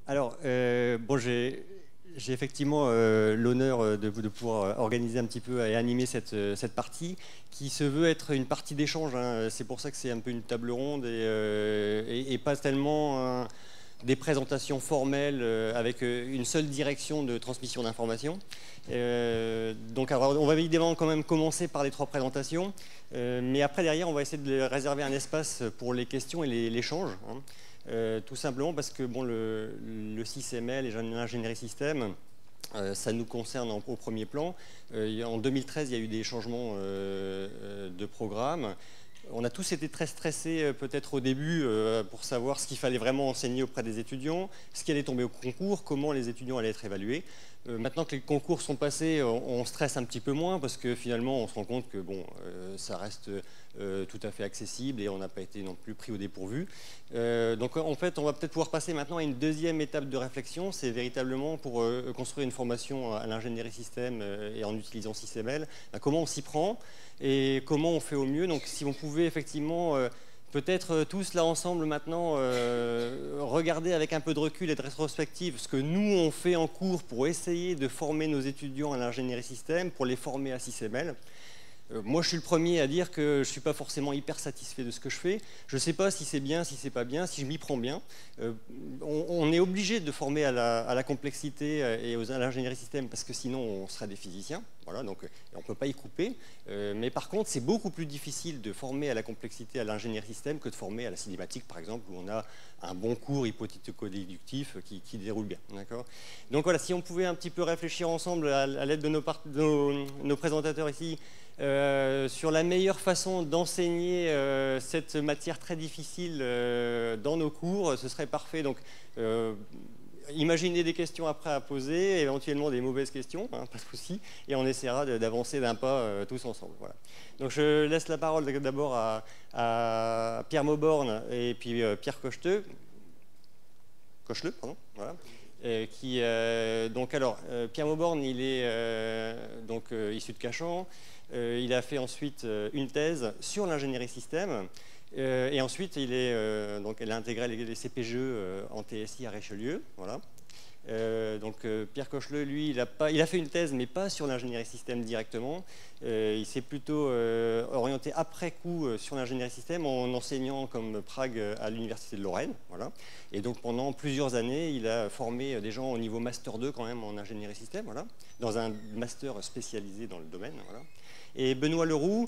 Alors, bon, j'ai effectivement l'honneur de pouvoir organiser un petit peu et animer cette partie qui se veut être une partie d'échange, hein. C'est pour ça que c'est un peu une table ronde et pas tellement des présentations formelles avec une seule direction de transmission d'informations. Donc, alors, on va évidemment quand même commencer par les 3 présentations, mais après, derrière, on va essayer de réserver un espace pour les questions et l'échange, hein. Tout simplement parce que bon, le SysML et l'ingénierie système, ça nous concerne au premier plan. En 2013, il y a eu des changements de programme. On a tous été très stressés peut-être au début pour savoir ce qu'il fallait vraiment enseigner auprès des étudiants, ce qui allait tomber au concours, comment les étudiants allaient être évalués. Maintenant que les concours sont passés, on stresse un petit peu moins parce que finalement on se rend compte que bon, ça reste tout à fait accessible et on n'a pas été non plus pris au dépourvu. Donc en fait on va peut-être pouvoir passer maintenant à une deuxième étape de réflexion, c'est véritablement pour construire une formation à l'ingénierie système et en utilisant SysML, comment on s'y prend et comment on fait au mieux. Donc si on pouvait effectivement peut-être tous là ensemble maintenant regarder avec un peu de recul et de rétrospective ce que nous on fait en cours pour essayer de former nos étudiants à l'ingénierie système, pour les former à SysML. Moi, je suis le premier à dire que je ne suis pas forcément hyper satisfait de ce que je fais. Je ne sais pas si c'est bien, si c'est pas bien, si je m'y prends bien. On est obligé de former à la complexité et à l'ingénierie système parce que sinon, on serait des physiciens. Voilà, donc on ne peut pas y couper. Mais par contre, c'est beaucoup plus difficile de former à la complexité à l'ingénierie système que de former à la cinématique, par exemple, où on a un bon cours hypothético-déductif qui déroule bien. Donc voilà, si on pouvait un petit peu réfléchir ensemble à l'aide de nos présentateurs ici, sur la meilleure façon d'enseigner cette matière très difficile dans nos cours, ce serait parfait. Donc, imaginez des questions après à poser, éventuellement des mauvaises questions, hein, pas de souci, et on essaiera d'avancer d'un pas tous ensemble. Voilà. Donc, je laisse la parole d'abord à Pierre Mauborgne et puis Pierre Cocheleux, pardon, voilà. Pierre Mauborgne, il est issu de Cachan. Il a fait ensuite une thèse sur l'ingénierie système et ensuite il a intégré les CPGE en TSI à Richelieu. Voilà. Pierre Cocheleux, lui, il a fait une thèse, mais pas sur l'ingénierie système directement. Il s'est plutôt orienté après coup sur l'ingénierie système en enseignant comme Prague à l'université de Lorraine. Voilà. Et donc pendant plusieurs années, il a formé des gens au niveau Master 2 quand même en ingénierie système, voilà, dans un master spécialisé dans le domaine. Voilà. Et Benoît Leroux,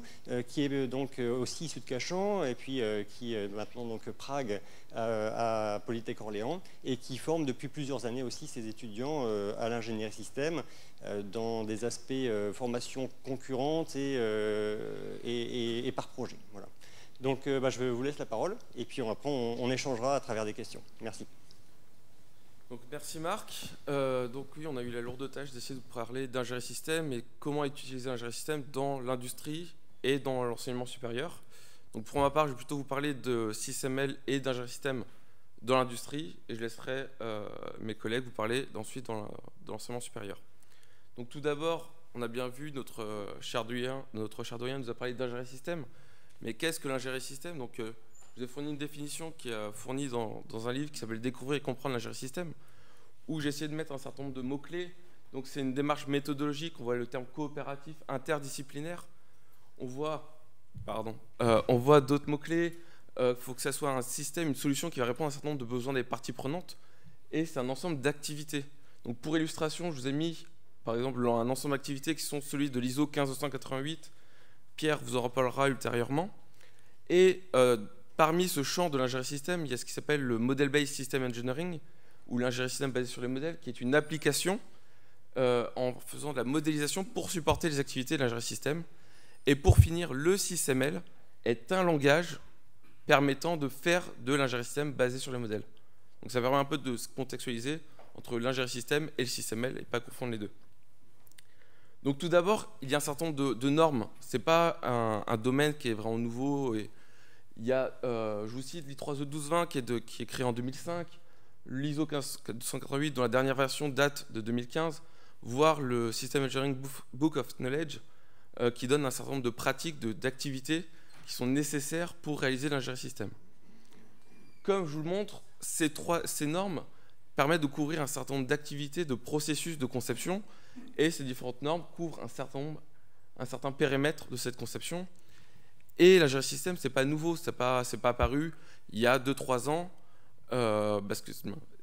qui est donc aussi issu de Cachan, et puis qui est maintenant donc Prague à Polytech Orléans, et qui forme depuis plusieurs années aussi ses étudiants à l'ingénierie système dans des aspects formation concurrente et par projet. Voilà. Donc je vous laisse la parole, et puis après on échangera à travers des questions. Merci. Donc, merci Marc. Donc oui, on a eu la lourde tâche d'essayer de vous parler d'ingénierie système et comment utiliser l'ingénierie système dans l'industrie et dans l'enseignement supérieur. Donc pour ma part, je vais plutôt vous parler de SysML et d'ingénierie système dans l'industrie et je laisserai mes collègues vous parler ensuite dans l'enseignement supérieur. Donc tout d'abord, on a bien vu notre cher doyen nous a parlé d'ingénierie système. Mais qu'est-ce que l'ingénierie système? Donc je vous ai fourni une définition qui est fournie dans un livre qui s'appelle « Découvrir et comprendre l'ingénierie système » où j'ai essayé de mettre un certain nombre de mots-clés. Donc c'est une démarche méthodologique, on voit le terme coopératif, interdisciplinaire. On voit d'autres mots-clés. Il faut que ça soit un système, une solution qui va répondre à un certain nombre de besoins des parties prenantes. Et c'est un ensemble d'activités. Donc pour illustration, je vous ai mis par exemple un ensemble d'activités qui sont celui de l'ISO 15288. Pierre vous en reparlera ultérieurement. Et parmi ce champ de l'ingénierie système, il y a ce qui s'appelle le Model-Based System Engineering, ou l'ingénierie système basée sur les modèles, qui est une application en faisant de la modélisation pour supporter les activités de l'ingénierie système. Et pour finir, le SysML est un langage permettant de faire de l'ingénierie système basée sur les modèles. Donc ça permet un peu de se contextualiser entre l'ingénierie système et le SysML et pas confondre les deux. Donc tout d'abord, il y a un certain nombre de normes. Ce n'est pas un domaine qui est vraiment nouveau. Et il y a, je vous cite, l'I3E1220 qui est créé en 2005, l'ISO 15288 dont la dernière version date de 2015, voire le System Engineering Book of Knowledge qui donne un certain nombre de pratiques, d'activités qui sont nécessaires pour réaliser l'ingénierie système. Comme je vous le montre, ces normes permettent de couvrir un certain nombre d'activités, de processus de conception, et ces différentes normes couvrent un certain périmètre de cette conception. Et l'ingénierie système, c'est pas nouveau, c'est pas apparu il y a 2-3 ans, parce que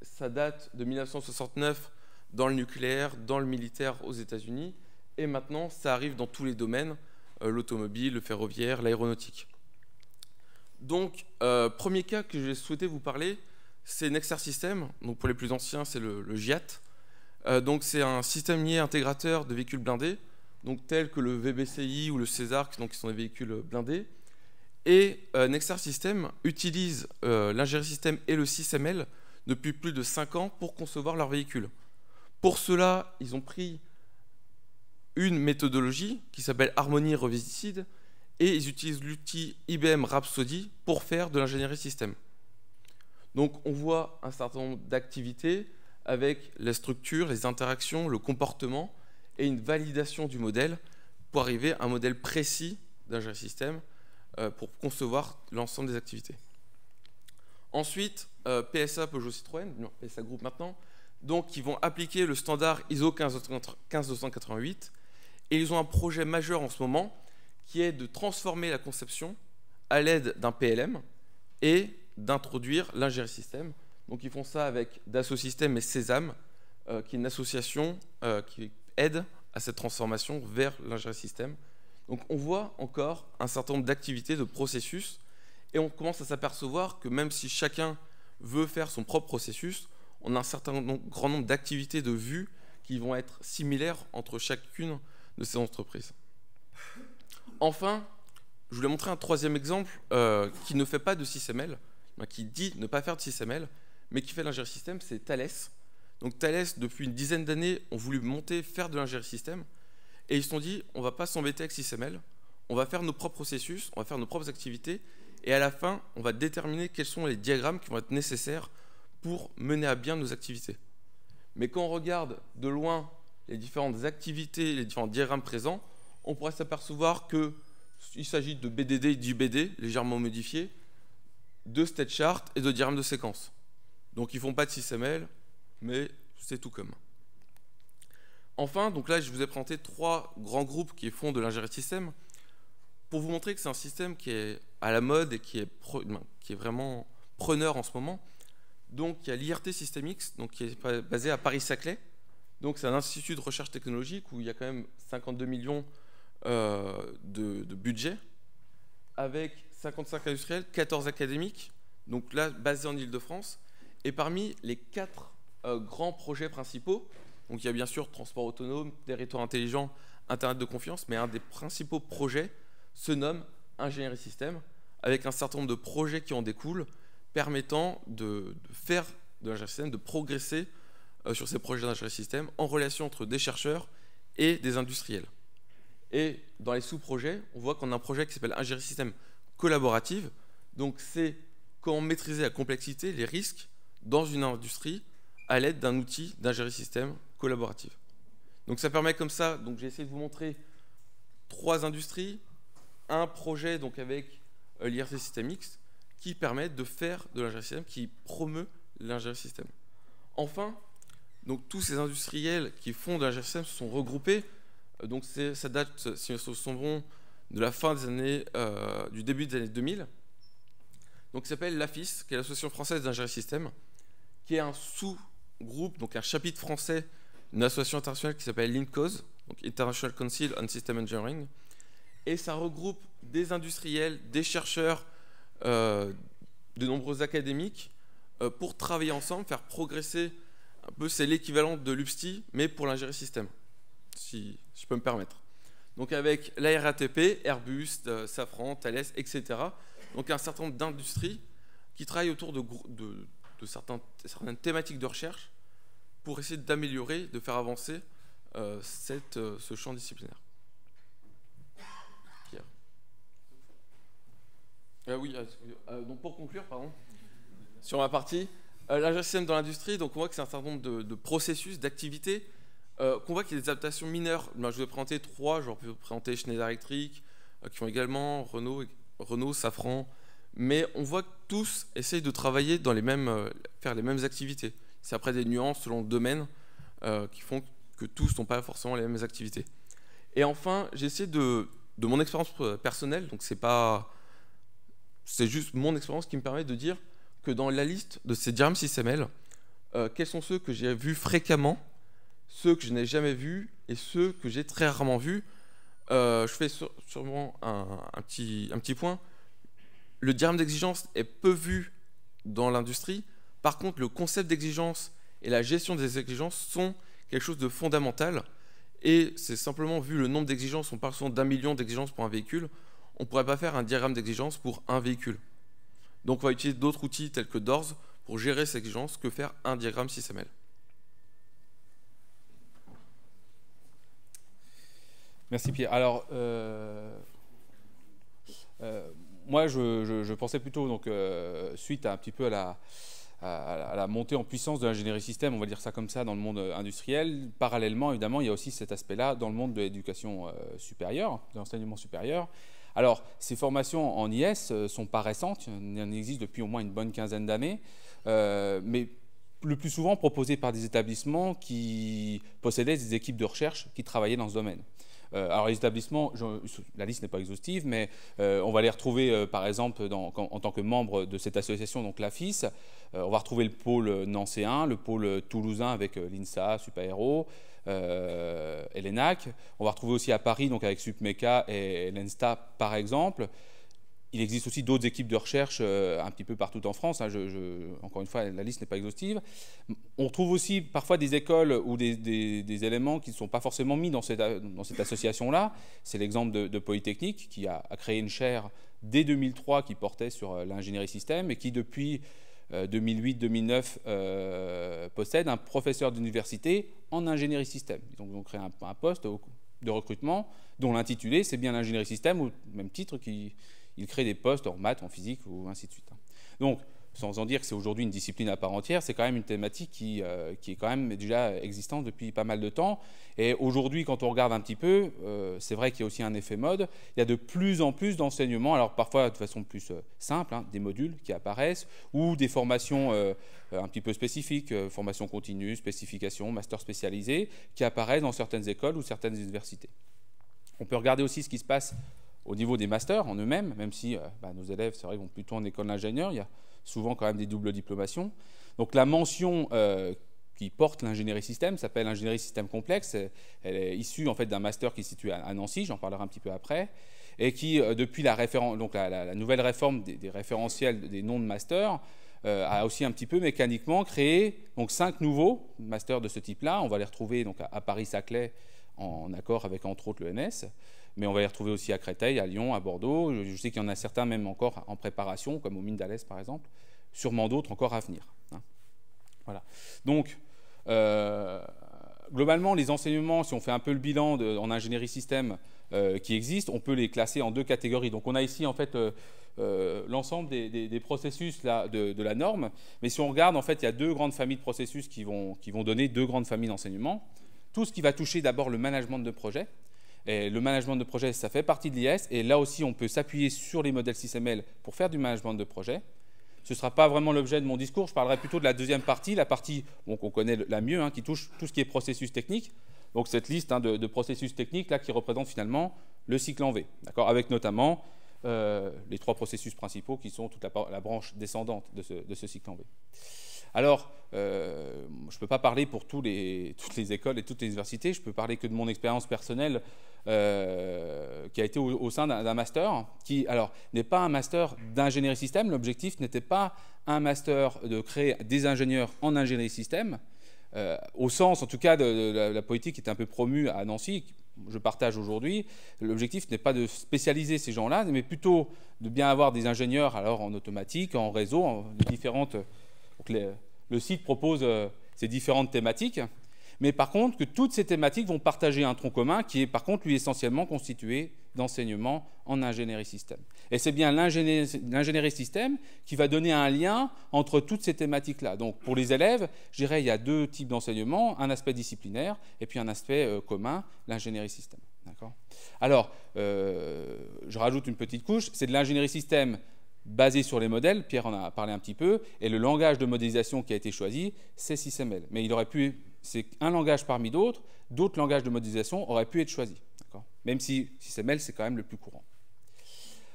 ça date de 1969 dans le nucléaire, dans le militaire aux États-Unis, et maintenant ça arrive dans tous les domaines, l'automobile, le ferroviaire, l'aéronautique. Donc, premier cas que j'ai souhaité vous parler, c'est Nexar System. Donc pour les plus anciens, c'est le GIAT. Donc c'est un système lié intégrateur de véhicules blindés, donc tels que le VBCI ou le César, donc qui sont des véhicules blindés. Et Nexar System utilise l'ingénierie système et le SysML depuis plus de 5 ans pour concevoir leurs véhicules. Pour cela, ils ont pris une méthodologie qui s'appelle Harmony Revisited, et ils utilisent l'outil IBM Rhapsody pour faire de l'ingénierie système. Donc on voit un certain nombre d'activités avec les structures, les interactions, le comportement et une validation du modèle pour arriver à un modèle précis d'ingénierie système pour concevoir l'ensemble des activités. Ensuite, PSA Peugeot Citroën, PSA Group maintenant, donc ils vont appliquer le standard ISO 15288 et ils ont un projet majeur en ce moment qui est de transformer la conception à l'aide d'un PLM et d'introduire l'ingénierie système. Donc ils font ça avec Dassault Systèmes et Sésame, qui est une association qui aide à cette transformation vers l'ingénierie système. Donc on voit encore un certain nombre d'activités, de processus, et on commence à s'apercevoir que même si chacun veut faire son propre processus, on a un grand nombre d'activités, de vues qui vont être similaires entre chacune de ces entreprises. Enfin, je voulais montrer un troisième exemple qui ne fait pas de SysML, qui dit ne pas faire de SysML, mais qui fait de l'ingénierie système, c'est Thales. Donc Thales, depuis une dizaine d'années, ont voulu faire de l'ingénierie système, et ils se sont dit, on ne va pas s'embêter avec SysML, on va faire nos propres processus, on va faire nos propres activités, et à la fin, on va déterminer quels sont les diagrammes qui vont être nécessaires pour mener à bien nos activités. Mais quand on regarde de loin les différentes activités, les différents diagrammes présents, on pourrait s'apercevoir qu'il s'agit de BDD et d'IBD, légèrement modifiés, de state chart et de diagrammes de séquence. Donc ils ne font pas de SysML, mais c'est tout comme. Enfin, donc là, je vous ai présenté 3 grands groupes qui font de l'ingénierie système pour vous montrer que c'est un système qui est à la mode et qui est vraiment preneur en ce moment. Donc il y a l'IRT Systemix, donc qui est basé à Paris-Saclay. Donc c'est un institut de recherche technologique où il y a quand même 52 millions de budget, avec 55 industriels, 14 académiques, donc là basés en Ile-de-France. Et parmi les 4 grands projets principaux, donc il y a bien sûr transport autonome, territoire intelligent, Internet de confiance, mais un des principaux projets se nomme ingénierie système, avec un certain nombre de projets qui en découlent, permettant de faire de l'ingénierie système, de progresser sur ces projets d'ingénierie système en relation entre des chercheurs et des industriels. Et dans les sous-projets, on voit qu'on a un projet qui s'appelle ingénierie système collaborative. Donc c'est comment maîtriser la complexité, les risques dans une industrie à l'aide d'un outil d'ingénierie système collaborative. Donc ça permet comme ça, donc j'ai essayé de vous montrer 3 industries, un projet donc avec l'IRT Systemix qui permet de faire de l'ingénierie système, qui promeut l'ingénierie système. Enfin, donc tous ces industriels qui font de l'ingénierie système se sont regroupés. Donc ça date, si nous sommes de la fin des années, du début des années 2000. Donc ça s'appelle l'AFIS, qui est l'Association française d'ingénierie système, qui est un sous-groupe, donc un chapitre français d'une association internationale qui s'appelle l'INCOSE, donc International Council on System Engineering. Et ça regroupe des industriels, des chercheurs, de nombreux académiques, pour travailler ensemble, faire progresser un peu, c'est l'équivalent de l'UPSTI, mais pour l'ingénierie système, si je peux me permettre. Donc avec la RATP, Airbus, Safran, Thales, etc. Donc un certain nombre d'industries qui travaillent autour de certaines thématiques de recherche pour essayer d'améliorer, de faire avancer ce champ disciplinaire. Pierre. Oui, donc pour conclure, pardon, sur ma partie, l'ingénierie système dans l'industrie, donc on voit que c'est un certain nombre de processus, d'activités, qu'on voit qu'il y a des adaptations mineures. Je vous ai présenté 3, j'aurais pu vous présenter Schneider Electric, qui font également Renault, Safran, mais on voit que tous essayent de travailler dans faire les mêmes activités. c'est après des nuances selon le domaine qui font que tous n'ont pas forcément les mêmes activités. Et enfin, j'ai essayé de mon expérience personnelle, donc c'est juste mon expérience qui me permet de dire que dans la liste de ces diagrammes SysML, quels sont ceux que j'ai vus fréquemment, ceux que je n'ai jamais vus et ceux que j'ai très rarement vus. Je fais sûrement un petit point. Le diagramme d'exigence est peu vu dans l'industrie. Par contre, le concept d'exigence et la gestion des exigences sont quelque chose de fondamental. Et c'est simplement, vu le nombre d'exigences, on parle souvent d'1 million d'exigences pour un véhicule, on ne pourrait pas faire un diagramme d'exigence pour un véhicule. Donc on va utiliser d'autres outils tels que DORS pour gérer ces exigences que faire un diagramme SysML. Merci Pierre. Alors, moi je pensais plutôt, donc, suite à un petit peu à la montée en puissance de l'ingénierie système, on va dire ça comme ça, dans le monde industriel. Parallèlement, évidemment, il y a aussi cet aspect-là dans le monde de l'éducation supérieure, de l'enseignement supérieur. Alors, ces formations en IS ne sont pas récentes, il en existe depuis au moins une bonne quinzaine d'années, mais le plus souvent proposées par des établissements qui possédaient des équipes de recherche qui travaillaient dans ce domaine. Alors les établissements, la liste n'est pas exhaustive, mais on va les retrouver par exemple en tant que membre de cette association, donc l'AFIS. On va retrouver le pôle nancéen, le pôle toulousain avec l'INSA, SuperHéros, et l'ENAC. On va retrouver aussi à Paris, donc avec SupMeca et l'ENSTA par exemple. Il existe aussi d'autres équipes de recherche un petit peu partout en France. Hein, encore une fois, la liste n'est pas exhaustive. On trouve aussi parfois des écoles ou des éléments qui ne sont pas forcément mis dans cette association-là. C'est l'exemple de Polytechnique qui a créé une chaire dès 2003 qui portait sur l'ingénierie système et qui depuis 2008-2009 possède un professeur d'université en ingénierie système. Donc ils ont créé un poste de recrutement dont l'intitulé c'est bien l'ingénierie système, ou même titre il crée des postes en maths, en physique, ou ainsi de suite. Donc, sans en dire que c'est aujourd'hui une discipline à part entière, c'est quand même une thématique qui est quand même déjà existante depuis pas mal de temps. Et aujourd'hui, quand on regarde un petit peu, c'est vrai qu'il y a aussi un effet mode. Il y a de plus en plus d'enseignements, alors parfois de façon plus simple, hein, des modules qui apparaissent, ou des formations un petit peu spécifiques, formation continue, spécification, master spécialisé, qui apparaissent dans certaines écoles ou certaines universités. On peut regarder aussi ce qui se passe au niveau des masters en eux-mêmes, même si nos élèves, c'est vrai, vont plutôt en école d'ingénieur, il y a souvent quand même des doubles diplomations. Donc la mention qui porte l'ingénierie système s'appelle ingénierie système complexe. Elle est issue en fait d'un master qui est situé à Nancy, j'en parlerai un petit peu après, et qui, depuis la nouvelle réforme des référentiels des noms de master, a aussi un petit peu mécaniquement créé donc 5 nouveaux masters de ce type-là. On va les retrouver donc à Paris-Saclay en accord avec entre autres l'ENS. Mais on va les retrouver aussi à Créteil, à Lyon, à Bordeaux. Je sais qu'il y en a certains même encore en préparation, comme aux Mines d'Alès par exemple. Sûrement d'autres encore à venir. Hein. Voilà. Donc, globalement, les enseignements, si on fait un peu le bilan en ingénierie système qui existent, on peut les classer en 2 catégories. Donc, on a ici en fait l'ensemble des processus là, de la norme. Mais si on regarde, en fait, il y a 2 grandes familles de processus qui vont donner 2 grandes familles d'enseignement. Tout ce qui va toucher d'abord le management de projet. Et le management de projet, ça fait partie de l'IS. Et là aussi, on peut s'appuyer sur les modèles SysML pour faire du management de projet. Ce ne sera pas vraiment l'objet de mon discours. Je parlerai plutôt de la deuxième partie, la partie qu'on connaît la mieux, hein, qui touche tout ce qui est processus technique. Donc cette liste de processus techniques là, qui représente finalement le cycle en V, avec notamment les 3 processus principaux qui sont toute la branche descendante de ce cycle en V. Alors, je ne peux pas parler pour toutes les écoles et toutes les universités, je peux parler que de mon expérience personnelle qui a été au sein d'un master, qui alors n'est pas un master d'ingénierie système. L'objectif n'était pas un master de créer des ingénieurs en ingénierie système, au sens en tout cas de la politique qui est un peu promue à Nancy, je partage aujourd'hui. L'objectif n'est pas de spécialiser ces gens-là, mais plutôt de bien avoir des ingénieurs alors en automatique, en réseau, les différentes... Donc le site propose ces différentes thématiques, mais par contre que toutes ces thématiques vont partager un tronc commun qui est par contre lui essentiellement constitué d'enseignements en ingénierie système. Et c'est bien l'ingénierie système qui va donner un lien entre toutes ces thématiques-là. Donc pour les élèves, je dirais il y a 2 types d'enseignements, un aspect disciplinaire et puis un aspect commun, l'ingénierie système. Alors, je rajoute une petite couche, c'est de l'ingénierie système basé sur les modèles, Pierre en a parlé un petit peu, et le langage de modélisation qui a été choisi, c'est SysML. Mais il aurait pu, c'est un langage parmi d'autres langages de modélisation auraient pu être choisis, même si SysML, c'est quand même le plus courant.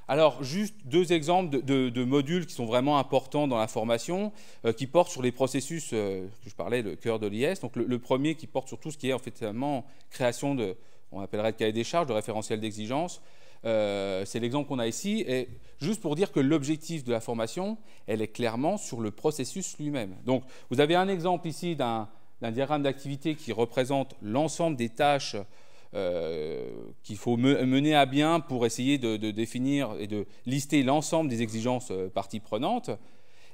Alors, juste deux exemples de modules qui sont vraiment importants dans la formation, qui portent sur les processus que je parlais, le cœur de l'IS. Donc, le premier qui porte sur tout ce qui est en fait création de, on appellerait de cahier des charges, de référentiel d'exigence. C'est l'exemple qu'on a ici, et juste pour dire que l'objectif de la formation, elle est clairement sur le processus lui-même. Donc, vous avez un exemple ici d'un diagramme d'activité qui représente l'ensemble des tâches qu'il faut mener à bien pour essayer de définir et de lister l'ensemble des exigences parties prenantes.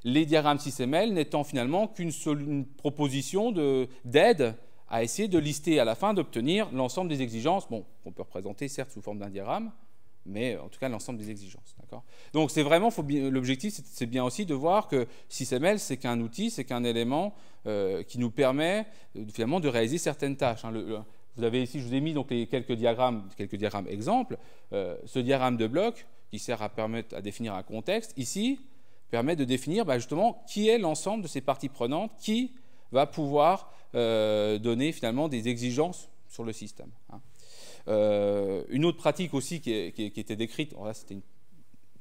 Les diagrammes SysML n'étant finalement qu'une proposition d'aide à essayer de lister à la fin, d'obtenir l'ensemble des exigences, bon, qu'on peut représenter certes sous forme d'un diagramme, mais en tout cas l'ensemble des exigences. Donc c'est vraiment, l'objectif, c'est bien aussi de voir que SysML, c'est qu'un outil, c'est qu'un élément qui nous permet finalement de réaliser certaines tâches. Vous avez ici, je vous ai mis donc quelques diagrammes exemples. Ce diagramme de bloc, qui sert à définir un contexte, ici, permet de définir justement qui est l'ensemble de ces parties prenantes, qui va pouvoir donner finalement des exigences sur le système. Une autre pratique aussi qui était décrite, alors là c'était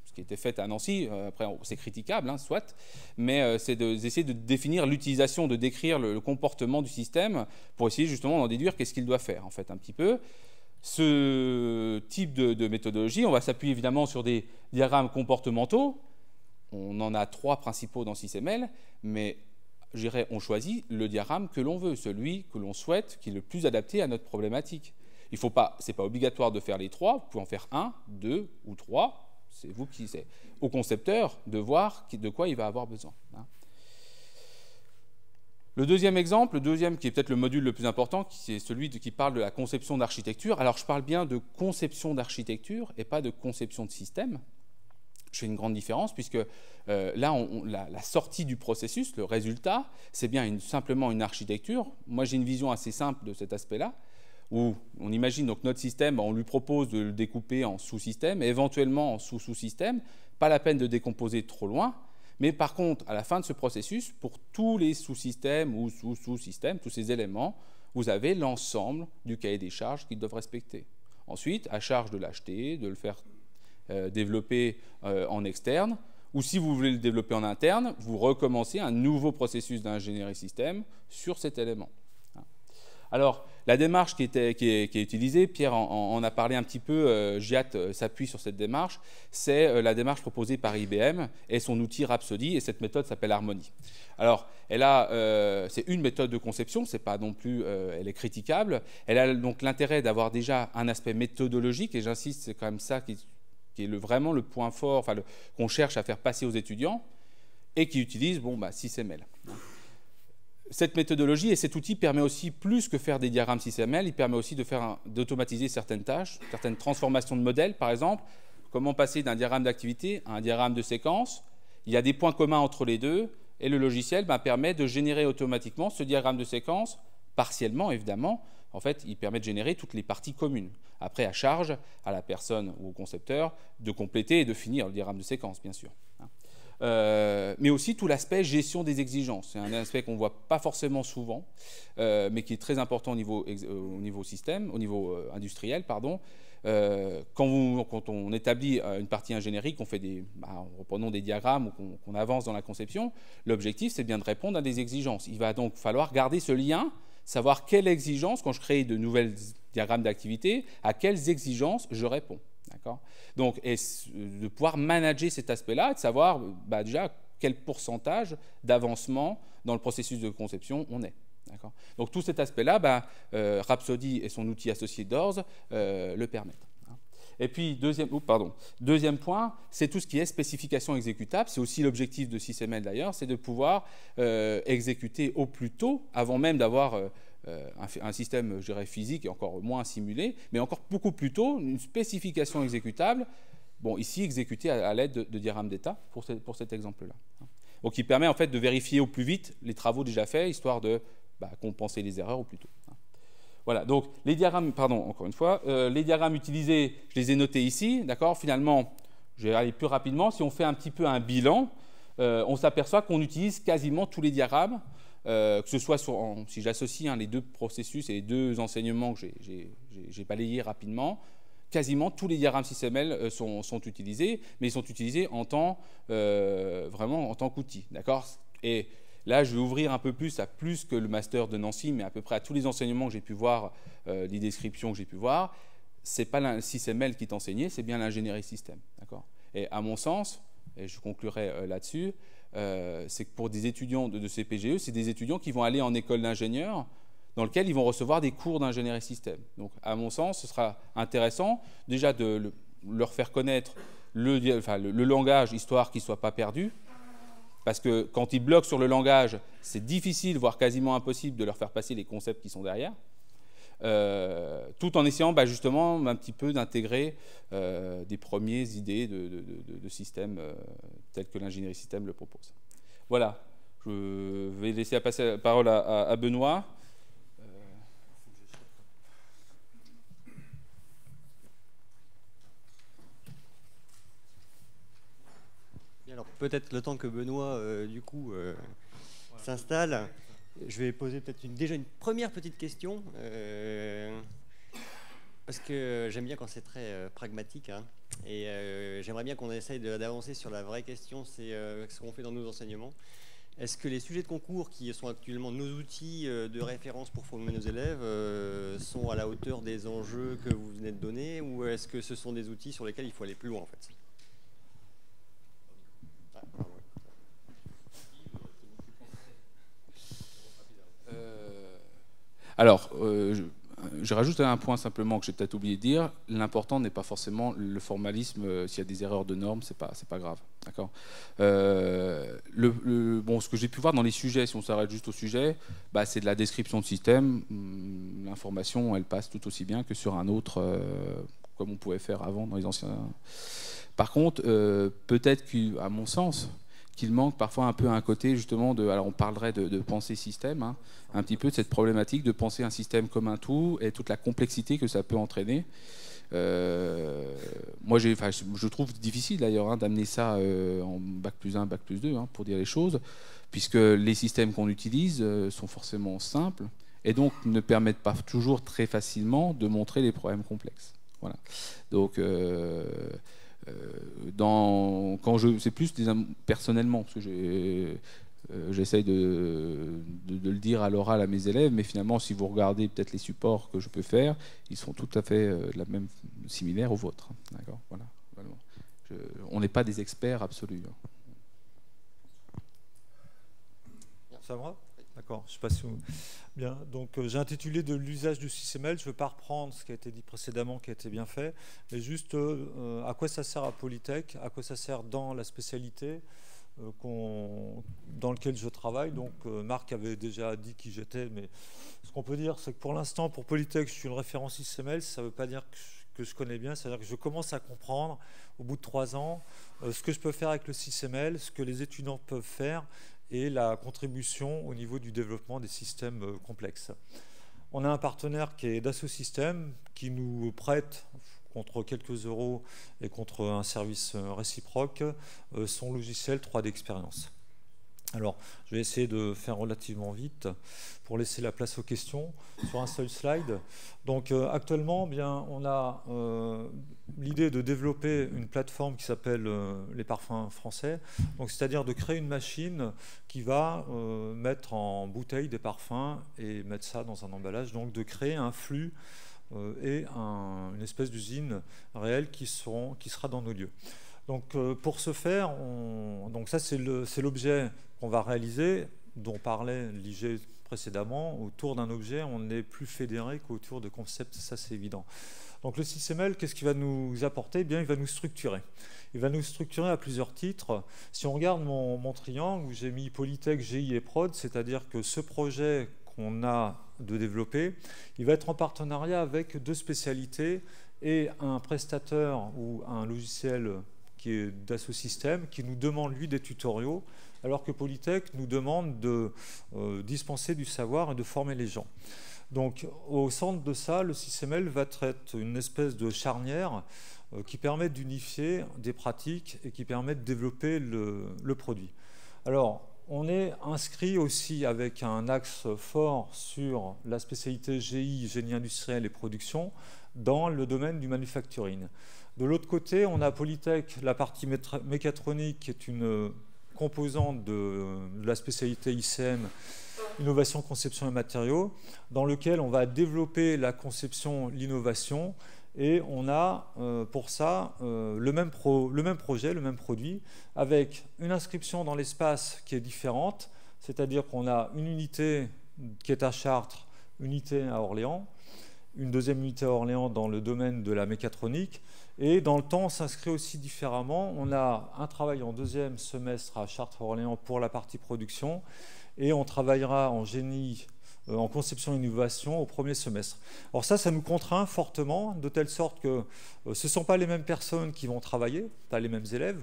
ce qui était fait à Nancy, après c'est critiquable, soit, mais c'est d'essayer de définir l'utilisation, de décrire le comportement du système pour essayer justement d'en déduire qu'est-ce qu'il doit faire en fait un petit peu. Ce type de méthodologie, on va s'appuyer évidemment sur des diagrammes comportementaux. On en a 3 principaux dans SysML, mais je dirais on choisit le diagramme que l'on veut, celui que l'on souhaite, qui est le plus adapté à notre problématique. Ce n'est pas obligatoire de faire les 3, vous pouvez en faire 1, 2 ou 3, c'est vous qui c'est au concepteur de voir de quoi il va avoir besoin. Le deuxième exemple, qui est peut-être le module le plus important, c'est celui qui parle de la conception d'architecture. Alors je parle bien de conception d'architecture et pas de conception de système. Je fais une grande différence puisque là, la sortie du processus, le résultat, c'est bien simplement une architecture. Moi, j'ai une vision assez simple de cet aspect-là, où on imagine donc notre système, on lui propose de le découper en sous-systèmes, éventuellement en sous-sous-systèmes, pas la peine de décomposer trop loin, mais par contre, à la fin de ce processus, pour tous les sous-systèmes ou sous-sous-systèmes, tous ces éléments, vous avez l'ensemble du cahier des charges qu'ils doivent respecter. Ensuite, à charge de l'acheter, de le faire développer en externe, ou si vous voulez le développer en interne, vous recommencez un nouveau processus d'ingénierie système sur cet élément. Alors, la démarche qui est utilisée, Pierre en a parlé un petit peu, GIAT s'appuie sur cette démarche, c'est la démarche proposée par IBM et son outil Rhapsody, et cette méthode s'appelle Harmony. Alors, c'est une méthode de conception, c'est pas non plus, elle est critiquable, elle a donc l'intérêt d'avoir déjà un aspect méthodologique, et j'insiste, c'est quand même ça qui est vraiment le point fort, qu'on cherche à faire passer aux étudiants, et qui utilise SysML. Cette méthodologie et cet outil permet aussi, plus que faire des diagrammes SysML, il permet aussi d'automatiser certaines tâches, certaines transformations de modèles, par exemple. Comment passer d'un diagramme d'activité à un diagramme de séquence? Il y a des points communs entre les deux, et le logiciel permet de générer automatiquement ce diagramme de séquence, partiellement évidemment. En fait, il permet de générer toutes les parties communes. Après, à charge, à la personne ou au concepteur, de compléter et de finir le diagramme de séquence, bien sûr. Mais aussi tout l'aspect gestion des exigences. C'est un aspect qu'on ne voit pas forcément souvent, mais qui est très important au niveau système, au niveau industriel, pardon. Quand on établit une partie ingénierique, reprenons des diagrammes ou qu'on avance dans la conception, l'objectif, c'est bien de répondre à des exigences. Il va donc falloir garder ce lien, savoir quelles exigences, quand je crée de nouvelles diagrammes d'activité, à quelles exigences je réponds. Donc, de pouvoir manager cet aspect-là, de savoir déjà quel pourcentage d'avancement dans le processus de conception on est. Donc tout cet aspect-là, Rhapsody et son outil associé DORS le permettent. Et puis, deuxième point, c'est tout ce qui est spécification exécutable. C'est aussi l'objectif de SysML d'ailleurs, c'est de pouvoir exécuter au plus tôt, avant même d'avoir un système, je dirais, physique et encore moins simulé, mais encore beaucoup plus tôt, une spécification exécutable, ici exécutée à l'aide de diagrammes d'état pour cet exemple-là. Donc, qui permet en fait de vérifier au plus vite les travaux déjà faits, histoire de compenser les erreurs au plus tôt. Voilà, donc les diagrammes, encore une fois, les diagrammes utilisés, je les ai notés ici, d'accord. Finalement, je vais aller plus rapidement. Si on fait un petit peu un bilan, on s'aperçoit qu'on utilise quasiment tous les diagrammes, que ce soit si j'associe les deux processus et les deux enseignements que j'ai balayés rapidement, quasiment tous les diagrammes SysML sont utilisés, mais ils sont utilisés vraiment en tant qu'outil. D'accord ? Et là, je vais ouvrir un peu plus à plus que le master de Nancy, mais à peu près à tous les enseignements que j'ai pu voir, les descriptions que j'ai pu voir. Ce n'est pas le SysML qui est enseigné, c'est bien l'ingénierie système. D'accord ? Et à mon sens, et je conclurai là-dessus, c'est que pour des étudiants de CPGE, c'est des étudiants qui vont aller en école d'ingénieur dans lequel ils vont recevoir des cours d'ingénierie système. Donc, à mon sens, ce sera intéressant déjà de leur faire connaître le langage, histoire qu'il ne soit pas perdu. Parce que quand ils bloquent sur le langage, c'est difficile, voire quasiment impossible de leur faire passer les concepts qui sont derrière. Tout en essayant justement un petit peu d'intégrer des premières idées de système tels que l'ingénierie système le propose. Voilà, je vais laisser passer la parole à Benoît. Alors peut-être le temps que Benoît s'installe, je vais poser peut-être déjà une première petite question, parce que j'aime bien quand c'est très pragmatique, hein, et j'aimerais bien qu'on essaye d'avancer sur la vraie question, c'est ce qu'on fait dans nos enseignements. Est-ce que les sujets de concours qui sont actuellement nos outils de référence pour former nos élèves sont à la hauteur des enjeux que vous venez de donner, ou est-ce que ce sont des outils sur lesquels il faut aller plus loin en fait ? Alors, je rajoute un point simplement que j'ai peut-être oublié de dire. L'important n'est pas forcément le formalisme. S'il y a des erreurs de normes, c'est pas grave. D'accord. Ce que j'ai pu voir dans les sujets, si on s'arrête juste au sujet, c'est de la description de système. L'information, elle passe tout aussi bien que sur un autre, comme on pouvait faire avant dans les anciens. Par contre, peut-être qu'à mon sens, qu'il manque parfois un peu un côté justement alors on parlerait de penser système, hein, un petit peu de cette problématique de penser un système comme un tout et toute la complexité que ça peut entraîner. Moi, je trouve difficile d'ailleurs d'amener ça en bac+1, bac+2, pour dire les choses, puisque les systèmes qu'on utilise sont forcément simples et donc ne permettent pas toujours très facilement de montrer les problèmes complexes. Voilà. Donc c'est plus personnellement, parce que j'essaye de le dire à l'oral à mes élèves, mais finalement, si vous regardez peut-être les supports que je peux faire, ils sont tout à fait similaires aux vôtres. D'accord, voilà. On n'est pas des experts absolus. Ça va ? D'accord, je passe bien. Donc j'ai intitulé de l'usage du SysML. Je ne veux pas reprendre ce qui a été dit précédemment, qui a été bien fait, mais juste à quoi ça sert à Polytech, à quoi ça sert dans la spécialité dans laquelle je travaille. Donc Marc avait déjà dit qui j'étais, mais ce qu'on peut dire, c'est que pour l'instant, pour Polytech, je suis une référence SysML. Ça ne veut pas dire que je connais bien, c'est-à-dire que je commence à comprendre, au bout de 3 ans, ce que je peux faire avec le SysML, ce que les étudiants peuvent faire, et la contribution au niveau du développement des systèmes complexes. On a un partenaire qui est Dassault Systèmes, qui nous prête, contre quelques euros et contre un service réciproque, son logiciel 3D Experience. Alors, je vais essayer de faire relativement vite pour laisser la place aux questions sur un seul slide. Donc, actuellement, on a l'idée de développer une plateforme qui s'appelle les parfums français. Donc, c'est-à-dire de créer une machine qui va mettre en bouteille des parfums et mettre ça dans un emballage. Donc, de créer un flux et une espèce d'usine réelle qui sera dans nos lieux. Donc, pour ce faire, donc ça c'est l'objet qu'on va réaliser, dont parlait l'IG précédemment. Autour d'un objet, on n'est plus fédéré qu'autour de concepts, ça c'est évident. Donc le SysML, qu'est-ce qu'il va nous apporter ? Eh bien, il va nous structurer. Il va nous structurer à plusieurs titres. Si on regarde mon triangle où j'ai mis Polytech, GI et Prod, c'est-à-dire que ce projet qu'on a de développer, il va être en partenariat avec 2 spécialités et un prestataire ou un logiciel qui est Dassault Systèmes, qui nous demande, lui, des tutoriaux, alors que Polytech nous demande de dispenser du savoir et de former les gens. Donc au centre de ça, le SysML va être une espèce de charnière qui permet d'unifier des pratiques et qui permet de développer le produit. Alors, on est inscrit aussi avec un axe fort sur la spécialité GI, génie industriel et production, dans le domaine du manufacturing. De l'autre côté, on a Polytech, la partie mécatronique, qui est une composante de la spécialité ICM, innovation, conception et matériaux, dans lequel on va développer la conception, l'innovation, et on a pour ça le même projet, le même produit, avec une inscription dans l'espace qui est différente, c'est-à-dire qu'on a une unité qui est à Chartres, une unité à Orléans, une deuxième unité à Orléans dans le domaine de la mécatronique, et dans le temps, on s'inscrit aussi différemment. On a un travail en deuxième semestre à Chartres-Orléans pour la partie production, et on travaillera en génie, en conception et innovation au premier semestre. Alors ça nous contraint fortement, de telle sorte que ce ne sont pas les mêmes personnes qui vont travailler, pas les mêmes élèves.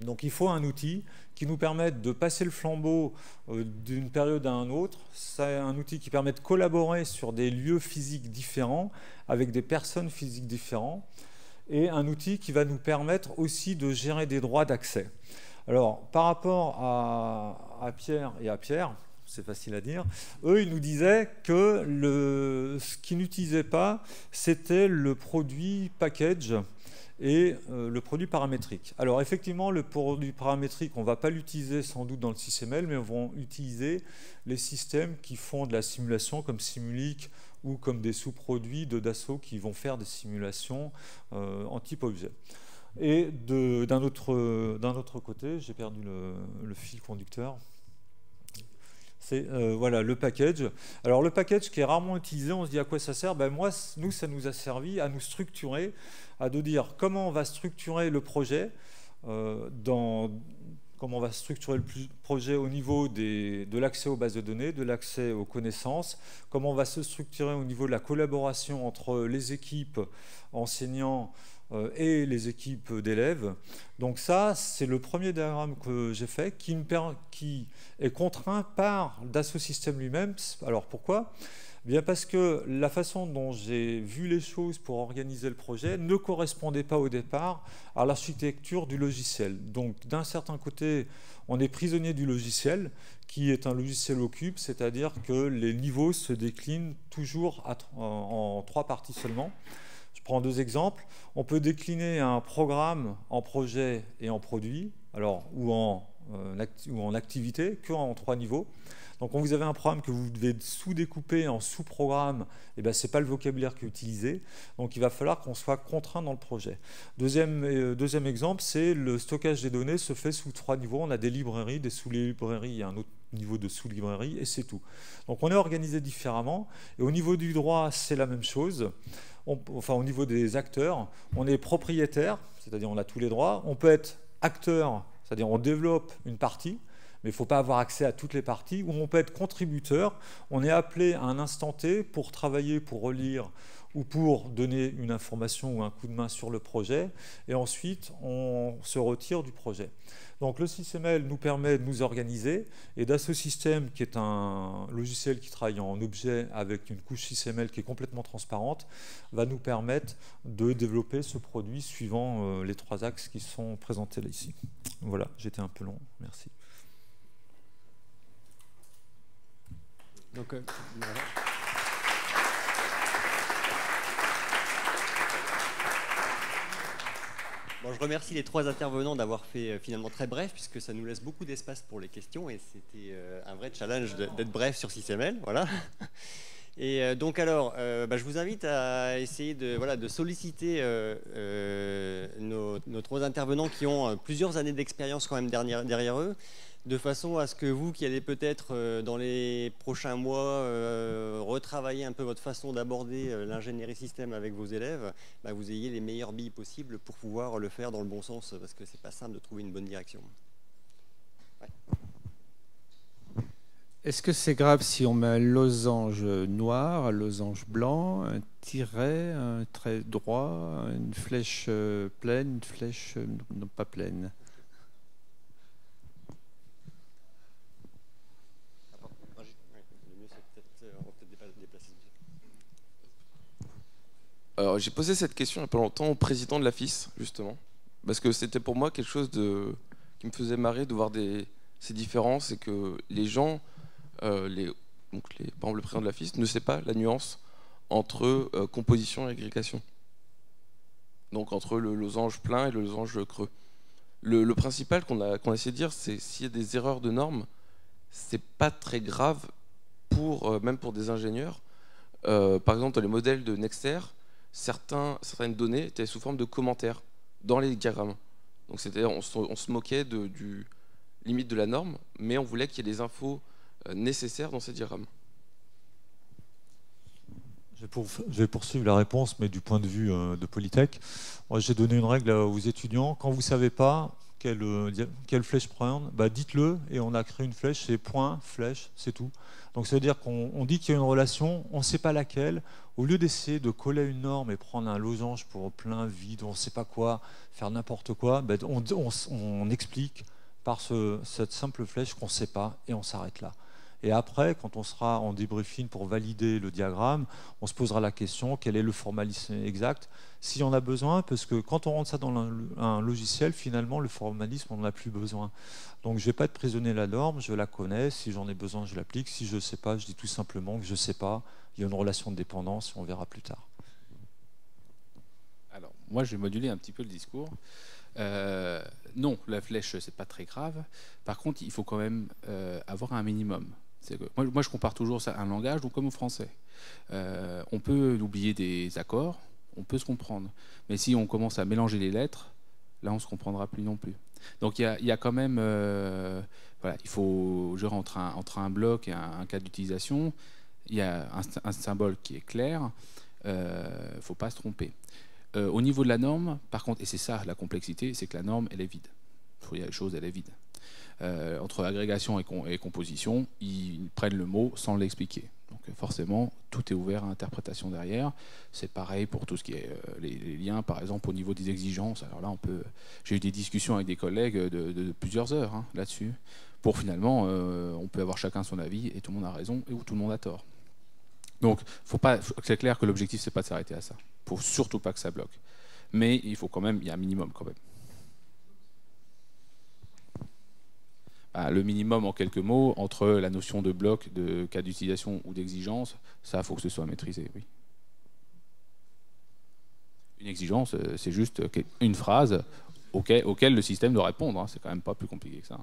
Donc il faut un outil qui nous permette de passer le flambeau d'une période à une autre. C'est un outil qui permet de collaborer sur des lieux physiques différents, avec des personnes physiques différentes, et un outil qui va nous permettre aussi de gérer des droits d'accès. Alors, par rapport à Pierre et à Pierre, c'est facile à dire, eux, ils nous disaient que ce qu'ils n'utilisaient pas, c'était le produit package et le produit paramétrique. Alors, effectivement, le produit paramétrique, on ne va pas l'utiliser sans doute dans le SysML, mais on va utiliser les systèmes qui font de la simulation, comme Simulink, ou comme des sous-produits de Dassault qui vont faire des simulations en type objet. Et d'un autre côté, j'ai perdu le fil conducteur, c'est voilà, le package. Alors le package qui est rarement utilisé, on se dit à quoi ça sert? Nous, ça nous a servi à nous structurer, à de dire comment on va structurer le projet, comment on va structurer le projet au niveau de l'accès aux bases de données, de l'accès aux connaissances, comment on va se structurer au niveau de la collaboration entre les équipes enseignants et les équipes d'élèves. Donc ça, c'est le premier diagramme que j'ai fait qui est contraint par Dassault Systèmes lui-même. Alors pourquoi ? Bien parce que la façon dont j'ai vu les choses pour organiser le projet ne correspondait pas au départ à l'architecture du logiciel. Donc d'un certain côté, on est prisonnier du logiciel, qui est un logiciel au cube, c'est-à-dire que les niveaux se déclinent toujours en 3 parties seulement. Je prends 2 exemples. On peut décliner un programme en projet et en produit, ou en activité, qu'en 3 niveaux. Donc quand vous avez un programme que vous devez sous-découper en sous-programmes, ce n'est pas le vocabulaire qui est utilisé. Donc il va falloir qu'on soit contraint dans le projet. Deuxième exemple, c'est le stockage des données se fait sous 3 niveaux. On a des librairies, des sous-librairies et un autre niveau de sous-librairie, et c'est tout. Donc on est organisé différemment. Et au niveau du droit, c'est la même chose. Au niveau des acteurs, on est propriétaire, c'est-à-dire on a tous les droits. On peut être acteur, c'est-à-dire on développe une partie, mais il ne faut pas avoir accès à toutes les parties, ou on peut être contributeur. On est appelé à un instant T pour travailler, pour relire ou pour donner une information ou un coup de main sur le projet, et ensuite on se retire du projet. Donc le SysML nous permet de nous organiser, et Dassault Systèmes, qui est un logiciel qui travaille en objet avec une couche SysML qui est complètement transparente, va nous permettre de développer ce produit suivant les 3 axes qui sont présentés là ici. Voilà, j'étais un peu long, merci. Donc, voilà. Bon, je remercie les 3 intervenants d'avoir fait finalement très bref, puisque ça nous laisse beaucoup d'espace pour les questions, et c'était un vrai challenge d'être bref sur SysML. Voilà. Et donc alors, je vous invite à essayer de solliciter nos 3 intervenants qui ont plusieurs années d'expérience quand même derrière eux, de façon à ce que vous, qui allez peut-être dans les prochains mois retravailler un peu votre façon d'aborder l'ingénierie système avec vos élèves, vous ayez les meilleures billes possibles pour pouvoir le faire dans le bon sens, parce que c'est pas simple de trouver une bonne direction. Ouais. Est-ce que c'est grave si on met un losange noir, un losange blanc, un tiret, un trait droit, une flèche pleine, une flèche non pas pleine? Alors, j'ai posé cette question il n'y a pas longtemps au président de la FIS, justement, parce que c'était pour moi quelque chose qui me faisait marrer de voir ces différences et que les gens, par exemple le président de la FIS, ne sait pas la nuance entre composition et agrégation. Donc entre le losange plein et le losange creux. Le principal qu'on a essayé de dire, c'est s'il y a des erreurs de normes, c'est pas très grave, même pour des ingénieurs. Par exemple, dans les modèles de Nexter, certaines données étaient sous forme de commentaires dans les diagrammes. Donc on se moquait du limite de la norme, mais on voulait qu'il y ait des infos nécessaires dans ces diagrammes. Je vais poursuivre la réponse, mais du point de vue de Polytech. Moi, j'ai donné une règle aux étudiants. Quand vous ne savez pas quelle flèche prendre, bah dites-le, et on a créé une flèche, c'est point, flèche, c'est tout. Donc ça veut dire qu'on dit qu'il y a une relation, on ne sait pas laquelle. Au lieu d'essayer de coller une norme et prendre un losange pour plein, vide, on ne sait pas quoi, faire n'importe quoi, bah on explique par cette simple flèche qu'on ne sait pas, et on s'arrête là. Et après, quand on sera en débriefing pour valider le diagramme, on se posera la question, quel est le formalisme exact, s'il y en a besoin, parce que quand on rentre ça dans un logiciel, finalement, le formalisme, on n'en a plus besoin. Donc je ne vais pas être prisonnier de la norme, je la connais, si j'en ai besoin, je l'applique, si je ne sais pas, je dis tout simplement que je ne sais pas, il y a une relation de dépendance, on verra plus tard. Alors, moi, je vais moduler un petit peu le discours. Non, la flèche, c'est pas très grave. Par contre, il faut quand même avoir un minimum. Moi, je compare toujours ça à un langage, donc comme au français. On peut oublier des accords, on peut se comprendre. Mais si on commence à mélanger les lettres, là, on ne se comprendra plus non plus. Donc, il y a quand même... voilà, il faut gérer entre un bloc et un cas d'utilisation. Il y a un symbole qui est clair. Il ne faut pas se tromper. Au niveau de la norme, par contre, et c'est ça la complexité, c'est que la norme, elle est vide. Il faut dire les choses, elle est vide. Entre agrégation et composition, ils prennent le mot sans l'expliquer. Donc forcément, tout est ouvert à interprétation derrière. C'est pareil pour tout ce qui est les liens, par exemple, au niveau des exigences. Alors là, j'ai eu des discussions avec des collègues de plusieurs heures là-dessus, pour finalement, on peut avoir chacun son avis et tout le monde a raison ou tout le monde a tort. Donc, c'est clair que l'objectif, c'est pas de s'arrêter à ça. Il ne faut surtout pas que ça bloque. Mais il faut quand même, il y a un minimum quand même. Le minimum, en quelques mots, entre la notion de bloc, de cas d'utilisation ou d'exigence, ça, il faut que ce soit maîtrisé, oui. Une exigence, c'est juste une phrase auquel le système doit répondre. C'est quand même pas plus compliqué que ça.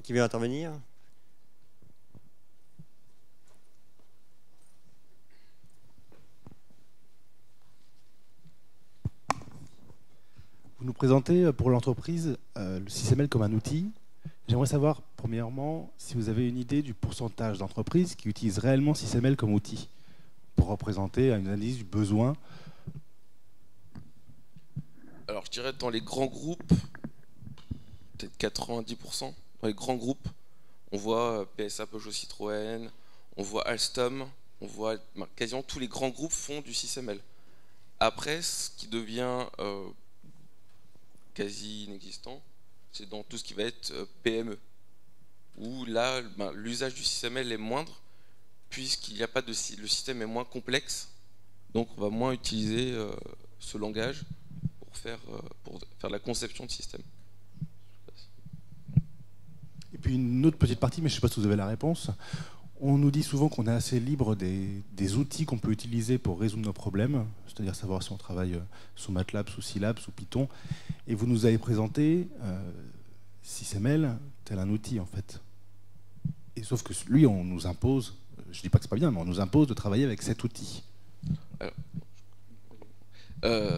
Qui veut intervenir ? Vous nous présentez pour l'entreprise le SysML comme un outil. J'aimerais savoir, premièrement, si vous avez une idée du pourcentage d'entreprises qui utilisent réellement SysML comme outil pour représenter une analyse du besoin. Alors je dirais dans les grands groupes, peut-être 90%. Dans les grands groupes, on voit PSA, Peugeot, Citroën, on voit Alstom, on voit quasiment tous les grands groupes font du SysML. Après, ce qui devient quasi inexistant, c'est dans tout ce qui va être PME, où là, l'usage du SysML est moindre, puisqu'il n'y a pas le système est moins complexe, donc on va moins utiliser ce langage pour faire la conception de système. Et puis une autre petite partie, mais je ne sais pas si vous avez la réponse. On nous dit souvent qu'on est assez libre des outils qu'on peut utiliser pour résoudre nos problèmes, c'est-à-dire savoir si on travaille sous MATLAB, sous Scilab, sous Python. Et vous nous avez présenté SysML tel un outil, en fait. Et sauf que lui, on nous impose, je ne dis pas que c'est pas bien, mais on nous impose de travailler avec cet outil.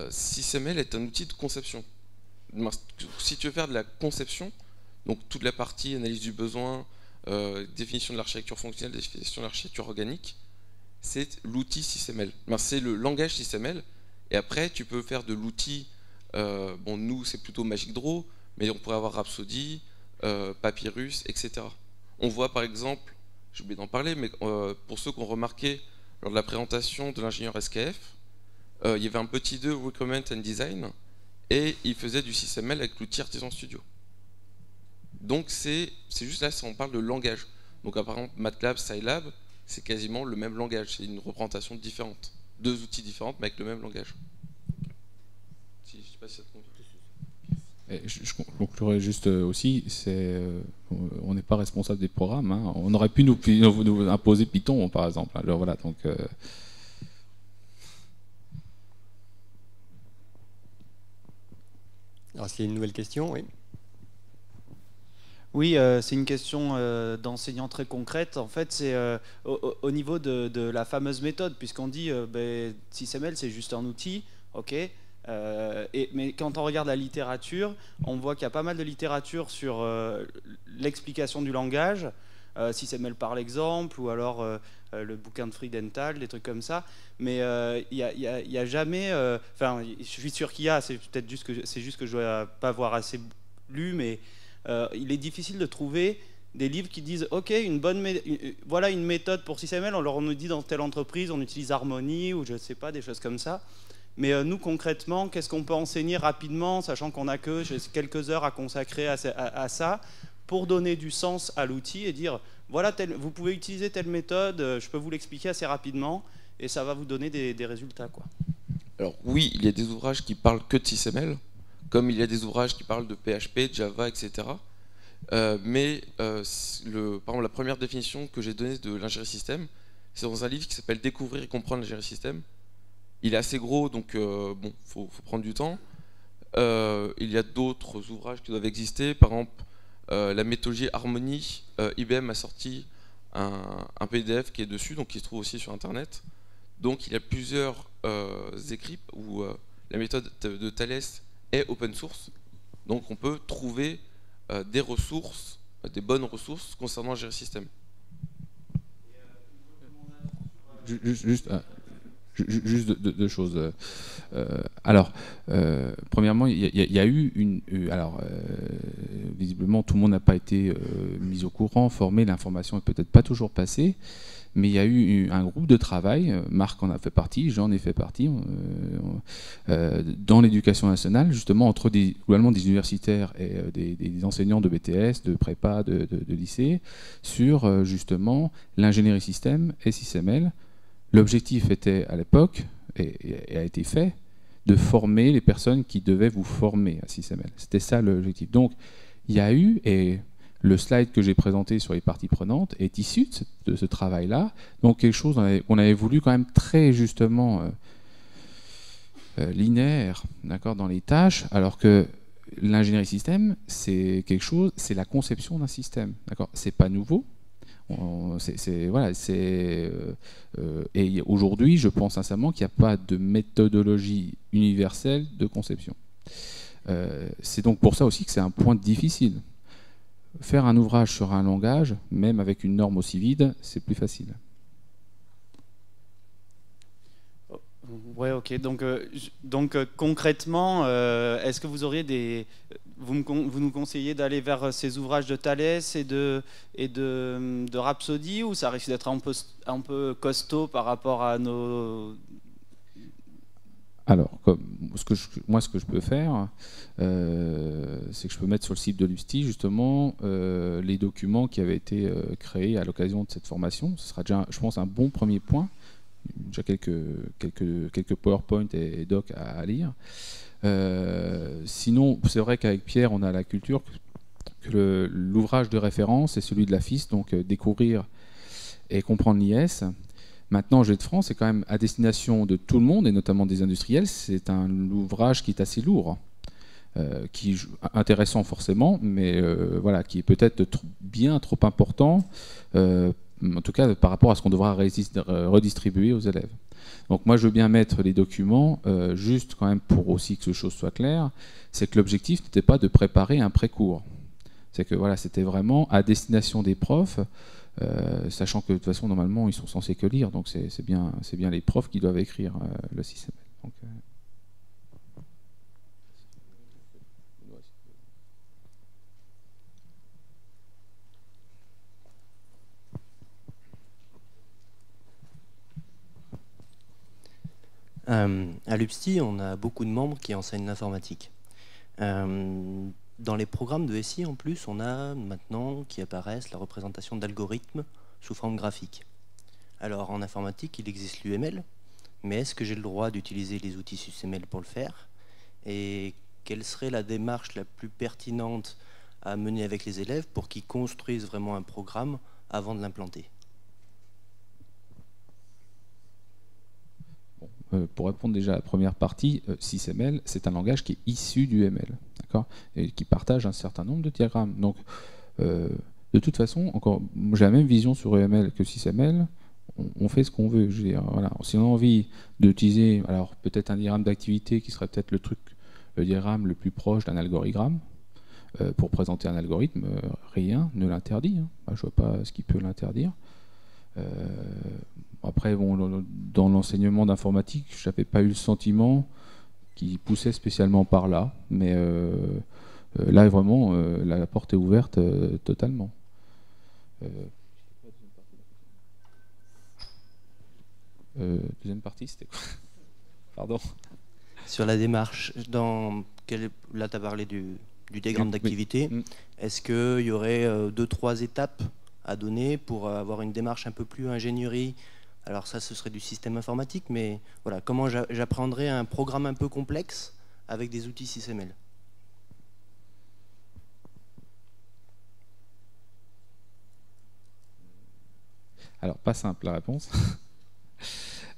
SysML est un outil de conception. Si tu veux faire de la conception, donc toute la partie analyse du besoin, définition de l'architecture fonctionnelle, définition de l'architecture organique, c'est l'outil SysML. C'est le langage SysML. Et après, tu peux faire de l'outil. Nous, c'est plutôt Magic Draw, mais on pourrait avoir Rhapsody, Papyrus, etc. On voit par exemple, j'ai oublié d'en parler, mais pour ceux qui ont remarqué lors de la présentation de l'ingénieur SKF, il y avait un petit 2 Recommend and Design, et il faisait du SysML avec l'outil Artisan Studio. Donc c'est juste là, on parle de langage. Donc par exemple MATLAB, Scilab, c'est quasiment le même langage, c'est une représentation différente. Deux outils différents, mais avec le même langage. Je sais pas si ça te convient. Et je conclurai juste aussi, on n'est pas responsable des programmes. Hein. On aurait pu nous imposer Python, par exemple. Alors voilà, donc. Alors, s'il y a une nouvelle question, oui. Oui, c'est une question d'enseignant très concrète. En fait, c'est au niveau de la fameuse méthode, puisqu'on dit SysML, c'est juste un outil, ok. Mais quand on regarde la littérature, on voit qu'il y a pas mal de littérature sur l'explication du langage, SysML par l'exemple, ou alors le bouquin de Friedenthal, des trucs comme ça. Mais il y a jamais... Enfin, je suis sûr qu'il y a, c'est peut-être juste que je dois pas avoir assez lu, mais il est difficile de trouver des livres qui disent ok, voilà une méthode pour SysML, on nous dit dans telle entreprise on utilise Harmony ou je ne sais pas, des choses comme ça. Mais nous concrètement, qu'est-ce qu'on peut enseigner rapidement, sachant qu'on n'a que quelques heures à consacrer à ça, pour donner du sens à l'outil et dire voilà, vous pouvez utiliser telle méthode, je peux vous l'expliquer assez rapidement et ça va vous donner des résultats, quoi. Alors oui, il y a des ouvrages qui parlent que de SysML, comme il y a des ouvrages qui parlent de PHP, Java, etc. Par exemple, la première définition que j'ai donnée de l'ingénierie système, c'est dans un livre qui s'appelle Découvrir et comprendre l'ingénierie système. Il est assez gros, donc bon, faut prendre du temps. Il y a d'autres ouvrages qui doivent exister. Par exemple, la méthodologie Harmony, IBM a sorti un PDF qui est dessus, donc qui se trouve aussi sur Internet. Donc il y a plusieurs écrits où la méthode de Thales est open source. Donc on peut trouver des ressources, des bonnes ressources concernant l'ingénierie système. Juste deux choses. Premièrement, il y a eu visiblement, tout le monde n'a pas été mis au courant, formé, l'information n'est peut-être pas toujours passée, mais il y a eu un groupe de travail, Marc en a fait partie, j'en ai fait partie, dans l'éducation nationale, justement, globalement des universitaires et des enseignants de BTS, de prépa, de lycée, sur justement l'ingénierie système et SysML. L'objectif était à l'époque, et a été fait, de former les personnes qui devaient vous former à SysML. C'était ça l'objectif. Donc, il y a eu, et le slide que j'ai présenté sur les parties prenantes est issu de ce travail-là. Donc, quelque chose qu'on avait voulu quand même très justement linéaire, d'accord, dans les tâches, alors que l'ingénierie système, c'est quelque chose, c'est la conception d'un système, d'accord. C'est pas nouveau. Et aujourd'hui, je pense sincèrement qu'il n'y a pas de méthodologie universelle de conception. C'est donc pour ça aussi que c'est un point difficile. Faire un ouvrage sur un langage, même avec une norme aussi vide, c'est plus facile. Ouais, ok. Donc concrètement, est-ce que vous auriez vous nous conseillez d'aller vers ces ouvrages de Thales et de Rhapsody, ou ça risque d'être un peu costaud par rapport à nos... Alors, ce que je peux faire, c'est que je peux mettre sur le site de l'USTI justement les documents qui avaient été créés à l'occasion de cette formation. Ce sera déjà, je pense, un bon premier point. Déjà quelques PowerPoint et docs à lire. Sinon, c'est vrai qu'avec Pierre, on a la culture que l'ouvrage de référence est celui de la FIS, donc découvrir et comprendre l'IS. Maintenant, G de France, c'est quand même à destination de tout le monde, et notamment des industriels. C'est un ouvrage qui est assez lourd, qui est intéressant forcément, mais voilà, qui est peut-être bien trop important, en tout cas par rapport à ce qu'on devra redistribuer aux élèves. Donc moi je veux bien mettre les documents, juste quand même pour aussi que les choses soient claires, c'est que l'objectif n'était pas de préparer un pré-cours. C'est que voilà, c'était vraiment à destination des profs, sachant que de toute façon normalement ils sont censés que lire, donc c'est bien les profs qui doivent écrire le système. Donc, à l'UPSTI, on a beaucoup de membres qui enseignent l'informatique. Dans les programmes de SI, en plus, on a maintenant qui apparaissent la représentation d'algorithmes sous forme graphique. Alors en informatique, il existe l'UML, mais est-ce que j'ai le droit d'utiliser les outils SysML pour le faire? Et quelle serait la démarche la plus pertinente à mener avec les élèves pour qu'ils construisent vraiment un programme avant de l'implanter? Pour répondre déjà à la première partie, SysML, c'est un langage qui est issu du ML, d'accord, et qui partage un certain nombre de diagrammes. Donc, de toute façon, encore, j'ai la même vision sur UML que SysML. On fait ce qu'on veut. Je veux dire, voilà. Si on a envie d'utiliser, alors peut-être un diagramme d'activité qui serait peut-être le diagramme le plus proche d'un algorithme, pour présenter un algorithme, rien ne l'interdit. Hein. Je ne vois pas ce qui peut l'interdire. Après, bon, dans l'enseignement d'informatique, je n'avais pas eu le sentiment qu'il poussait spécialement par là, mais là, vraiment, la porte est ouverte totalement. Deuxième partie, c'était quoi? Pardon. Sur la démarche, là tu as parlé du diagramme d'activité. Oui. Est-ce qu'il y aurait 2-3 étapes à donner pour avoir une démarche un peu plus ingénierie? Alors ça, ce serait du système informatique, mais voilà, comment j'apprendrais un programme un peu complexe avec des outils SysML? Alors, pas simple la réponse.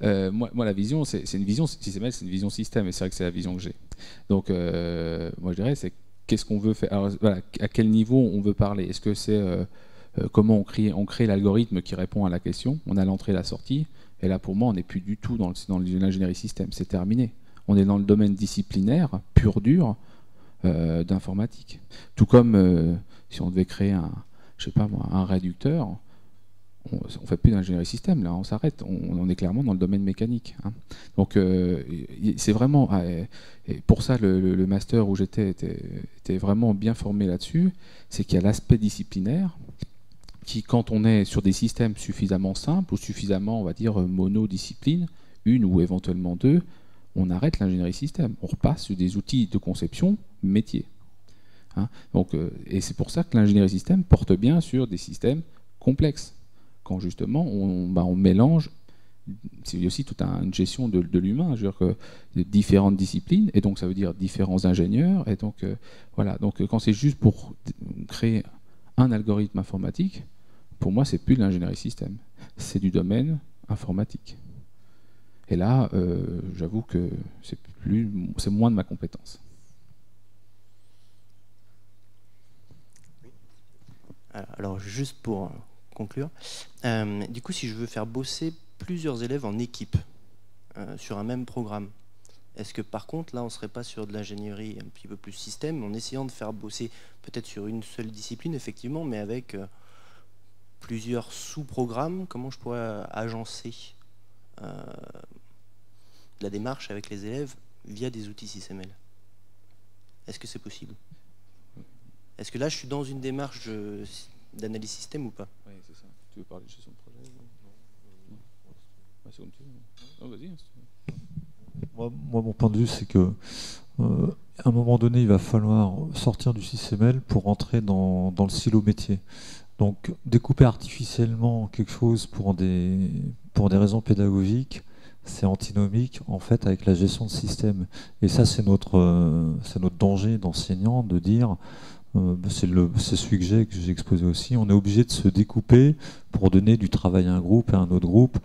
Moi, la vision, c'est une vision SysML, c'est une vision système, et c'est vrai que c'est la vision que j'ai. Donc, moi, je dirais, c'est qu'est-ce qu'on veut faire. Alors, voilà, à quel niveau on veut parler? Est-ce que c'est comment on crée l'algorithme qui répond à la question? On a l'entrée et la sortie, et là, pour moi, on n'est plus du tout dans l'ingénierie système, c'est terminé. On est dans le domaine disciplinaire, pur dur, d'informatique. Tout comme si on devait créer je sais pas moi, un réducteur, on ne fait plus d'ingénierie système, là, on s'arrête, on est clairement dans le domaine mécanique. Hein. Donc c'est vraiment, et pour ça le master où j'étais était vraiment bien formé là-dessus, c'est qu'il y a l'aspect disciplinaire, qui quand on est sur des systèmes suffisamment simples, ou suffisamment, on va dire, monodisciplines, une ou éventuellement deux, on arrête l'ingénierie système, on repasse sur des outils de conception métier. Hein. Donc, et c'est pour ça que l'ingénierie système porte bien sur des systèmes complexes. Quand justement on mélange, c'est aussi toute une gestion de l'humain, je veux dire que de différentes disciplines, et donc ça veut dire différents ingénieurs, et donc voilà. Donc quand c'est juste pour créer un algorithme informatique, pour moi c'est plus de l'ingénierie système, c'est du domaine informatique. Et là, j'avoue que c'est moins de ma compétence. Alors juste pour conclure, du coup si je veux faire bosser plusieurs élèves en équipe sur un même programme, est-ce que par contre là on ne serait pas sur de l'ingénierie un petit peu plus système, en essayant de faire bosser peut-être sur une seule discipline effectivement, mais avec plusieurs sous-programmes? Comment je pourrais agencer la démarche avec les élèves via des outils SysML? Est-ce que c'est possible? Est-ce que là je suis dans une démarche d'analyse système ou pas? Oui, c'est ça. Tu veux parler de gestion de projet? C'est comme tu veux. Oh, vas-y. Moi, mon point de vue, c'est que à un moment donné, il va falloir sortir du SysML pour entrer dans le silo métier. Donc, découper artificiellement quelque chose pour des raisons pédagogiques, c'est antinomique en fait avec la gestion de système. Et ça, c'est notre danger d'enseignant de dire. C'est celui que j'ai exposé aussi. On est obligé de se découper pour donner du travail à un groupe et à un autre groupe.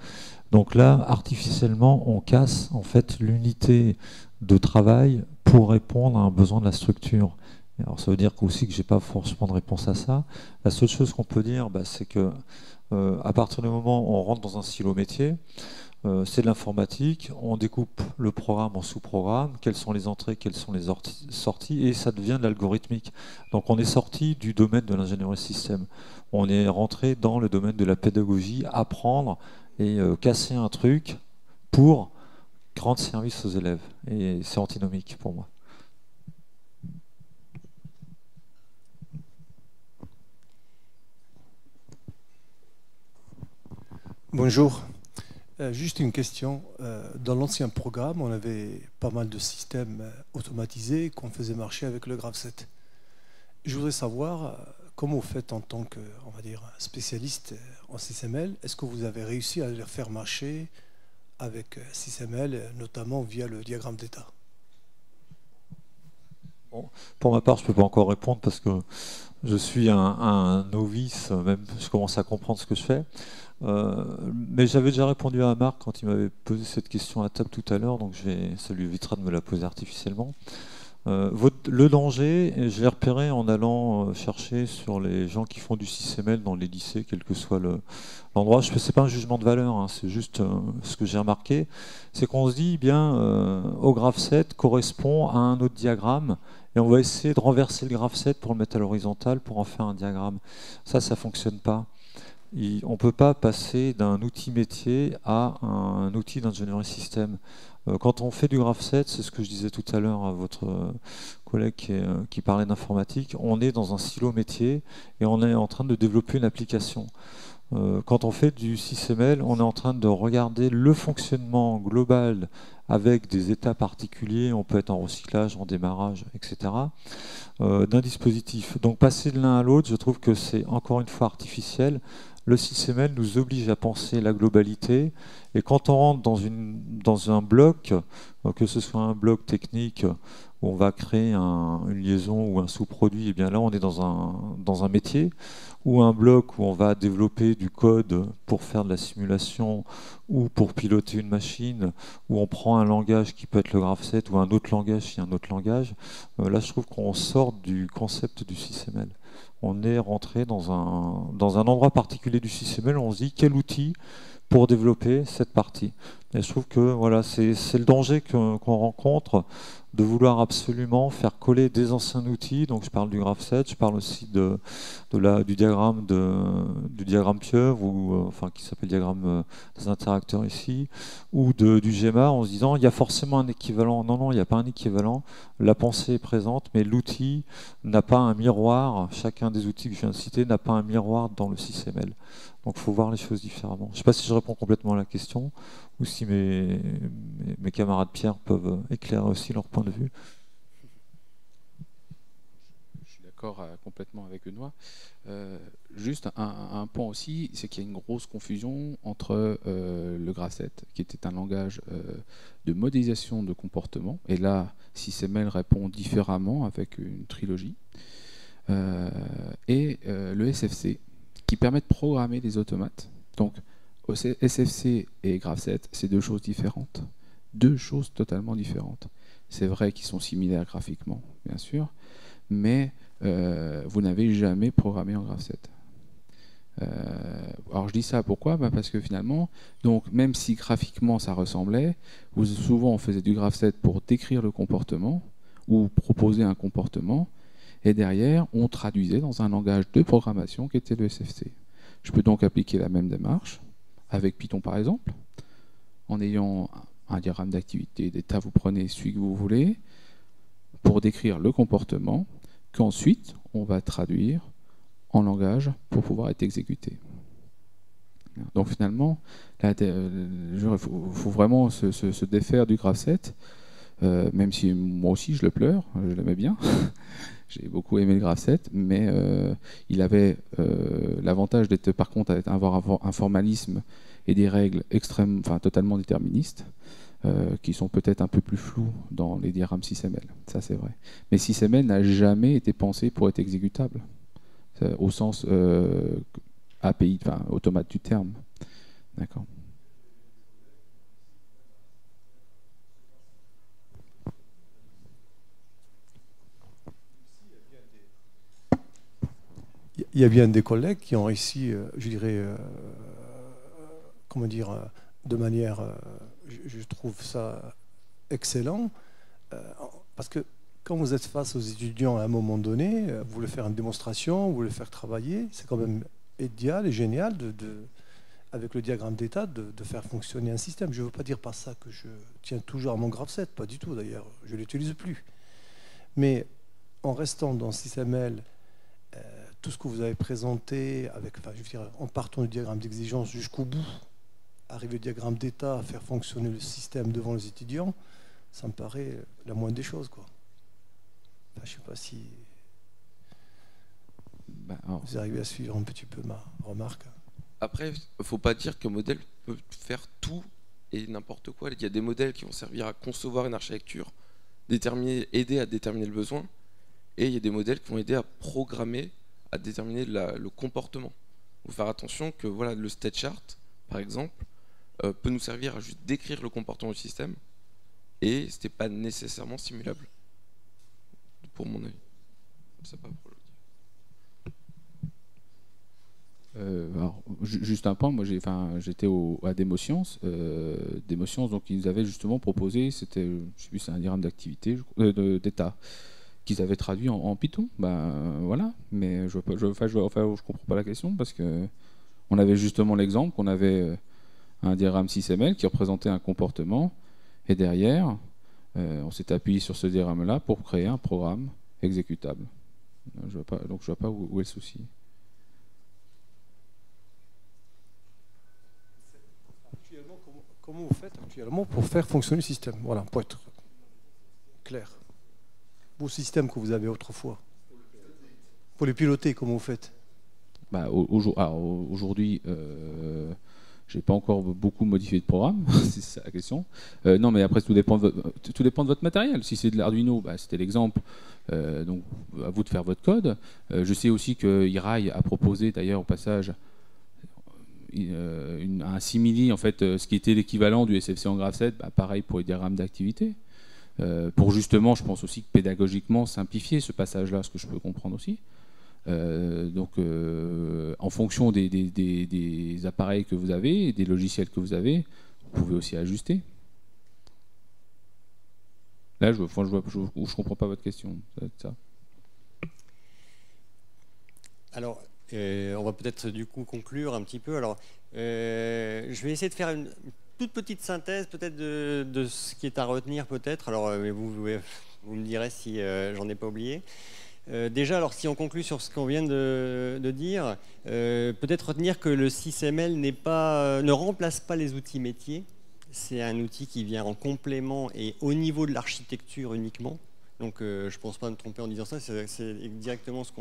Donc là, artificiellement, on casse en fait l'unité de travail pour répondre à un besoin de la structure. Alors ça veut dire aussi que j'ai pas forcément de réponse à ça. La seule chose qu'on peut dire, c'est que à partir du moment où on rentre dans un silo métier, c'est de l'informatique, on découpe le programme en sous-programmes, quelles sont les entrées, quelles sont les sorties, et ça devient de l'algorithmique. Donc on est sorti du domaine de l'ingénierie système. On est rentré dans le domaine de la pédagogie, apprendre et casser un truc pour rendre service aux élèves. Et c'est antinomique pour moi. Bonjour. Juste une question. Dans l'ancien programme, on avait pas mal de systèmes automatisés qu'on faisait marcher avec le Graph 7. Je voudrais savoir comment vous faites en tant que, on va dire, spécialiste en SysML? Est-ce que vous avez réussi à les faire marcher avec SysML, notamment via le diagramme d'état? Bon, pour ma part, je ne peux pas encore répondre parce que je suis un novice, même je commence à comprendre ce que je fais. Mais j'avais déjà répondu à Marc quand il m'avait posé cette question à table tout à l'heure, donc ça lui évitera de me la poser artificiellement. Le danger, je l'ai repéré en allant chercher sur les gens qui font du SysML dans les lycées, quel que soit l'endroit. Ce n'est pas un jugement de valeur, hein, c'est juste ce que j'ai remarqué. C'est qu'on se dit, bien, au graph 7 correspond à un autre diagramme, et on va essayer de renverser le graph 7 pour le mettre à l'horizontale pour en faire un diagramme. Ça ne fonctionne pas. On ne peut pas passer d'un outil métier à un outil d'ingénierie système. Quand on fait du graph 7, c'est ce que je disais tout à l'heure à votre collègue qui parlait d'informatique, on est dans un silo métier et on est en train de développer une application. Quand on fait du SysML, on est en train de regarder le fonctionnement global avec des états particuliers, on peut être en recyclage, en démarrage, etc., d'un dispositif. Donc passer de l'un à l'autre, je trouve que c'est encore une fois artificiel. Le SysML nous oblige à penser la globalité, et quand on rentre dans un bloc, que ce soit un bloc technique où on va créer une liaison ou un sous-produit, et bien là on est dans un métier, ou un bloc où on va développer du code pour faire de la simulation ou pour piloter une machine, où on prend un langage qui peut être le graph 7 ou un autre langage si un autre langage. Là je trouve qu'on sort du concept du SysML. On est rentré dans un endroit particulier du SysML où on se dit quel outil pour développer cette partie. Et je trouve que voilà, c'est le danger qu'on rencontre de vouloir absolument faire coller des anciens outils. Donc je parle du graph 7, je parle aussi du diagramme pieuvre, ou enfin qui s'appelle diagramme des interacteurs ici, ou du GEMA, en se disant il y a forcément un équivalent. Non, non, il n'y a pas un équivalent. La pensée est présente, mais l'outil n'a pas un miroir. Chacun des outils que je viens de citer n'a pas un miroir dans le SysML. Donc il faut voir les choses différemment. Je ne sais pas si je réponds complètement à la question, ou si mes camarades Pierre peuvent éclairer aussi leur point de vue. Je suis d'accord complètement avec Benoît. Juste un point aussi, c'est qu'il y a une grosse confusion entre le graph 7, qui était un langage de modélisation de comportement, et là, SysML répond différemment avec une trilogie, et le SFC, qui permet de programmer des automates. Donc, SFC et graph 7, c'est deux choses différentes. Deux choses totalement différentes. C'est vrai qu'ils sont similaires graphiquement, bien sûr, mais vous n'avez jamais programmé en graph 7. Alors je dis ça pourquoi? Parce que finalement, donc, même si graphiquement ça ressemblait, souvent on faisait du graph 7 pour décrire le comportement ou proposer un comportement, et derrière on traduisait dans un langage de programmation qui était le SFC. Je peux donc appliquer la même démarche avec Python par exemple, en ayant un diagramme d'activité, d'état, vous prenez celui que vous voulez, pour décrire le comportement, qu'ensuite on va traduire en langage pour pouvoir être exécuté. Donc finalement, il faut vraiment se défaire du graph 7, même si moi aussi je le pleure, je l'aimais bien. J'ai beaucoup aimé le graph 7, mais il avait l'avantage d'être par contre avoir un formalisme et des règles extrêmes, enfin totalement déterministes, qui sont peut-être un peu plus floues dans les diagrammes SysML. Ça c'est vrai. Mais SysML n'a jamais été pensé pour être exécutable, au sens API, enfin automate du terme. D'accord. Il y a bien des collègues qui ont réussi, je dirais, comment dire, de manière, je trouve ça excellent, parce que quand vous êtes face aux étudiants à un moment donné, vous voulez faire une démonstration, vous voulez faire travailler, c'est quand même idéal et génial avec le diagramme d'état de faire fonctionner un système. Je ne veux pas dire par ça que je tiens toujours à mon graph 7, pas du tout d'ailleurs, je ne l'utilise plus. Mais en restant dans SysML, tout ce que vous avez présenté, enfin, je veux dire, en partant du diagramme d'exigence jusqu'au bout, arriver au diagramme d'état, faire fonctionner le système devant les étudiants, ça me paraît la moindre des choses, quoi. Enfin, je ne sais pas si... Vous arrivez à suivre un petit peu ma remarque? Après, il ne faut pas dire qu'un modèle peut faire tout et n'importe quoi. Il y a des modèles qui vont servir à concevoir une architecture, aider à déterminer le besoin, et il y a des modèles qui vont aider à programmer, à déterminer le comportement. Il faut faire attention que voilà, le state chart, par exemple, peut nous servir à juste décrire le comportement du système, et ce n'est pas nécessairement simulable, pour mon avis. C'est pas pour alors, juste un point, moi j'étais à Demosciences, donc ils avaient justement proposé, c'était, je sais plus, c'est un diagramme d'activité, d'état, qu'ils avaient traduit en Python. Ben voilà, mais je comprends pas la question, parce que on avait justement l'exemple qu'on avait un diagramme 6ML qui représentait un comportement, et derrière, on s'est appuyé sur ce diagramme-là pour créer un programme exécutable. Donc je vois pas où est le souci. Comment vous faites actuellement pour faire fonctionner le système? Voilà, pour être clair. Vos systèmes que vous avez autrefois. Pour les piloter, comment vous faites? Bah, aujourd'hui, j'ai pas encore beaucoup modifié de programme, c'est ça la question. Non, mais après, tout dépend de votre matériel. Si c'est de l'Arduino, bah, c'était l'exemple. Donc, à vous de faire votre code. Je sais aussi que Hirai a proposé, d'ailleurs, au passage, un simili, en fait, ce qui était l'équivalent du SFC en graph 7, bah, pareil pour les diagrammes d'activité. Pour justement, je pense aussi que pédagogiquement, simplifier ce passage-là, ce que je peux comprendre aussi. Donc, en fonction des appareils que vous avez et des logiciels que vous avez, vous pouvez aussi ajuster. Là, je comprends pas votre question. Ça. Alors, on va peut-être du coup conclure un petit peu. Alors, je vais essayer de faire une toute petite synthèse peut-être de ce qui est à retenir peut-être. Alors, vous me direz si j'en ai pas oublié. Déjà, alors si on conclut sur ce qu'on vient de dire, peut-être retenir que le 6ML ne remplace pas les outils métiers. C'est un outil qui vient en complément et au niveau de l'architecture uniquement. Donc je ne pense pas me tromper en disant ça, c'est directement ce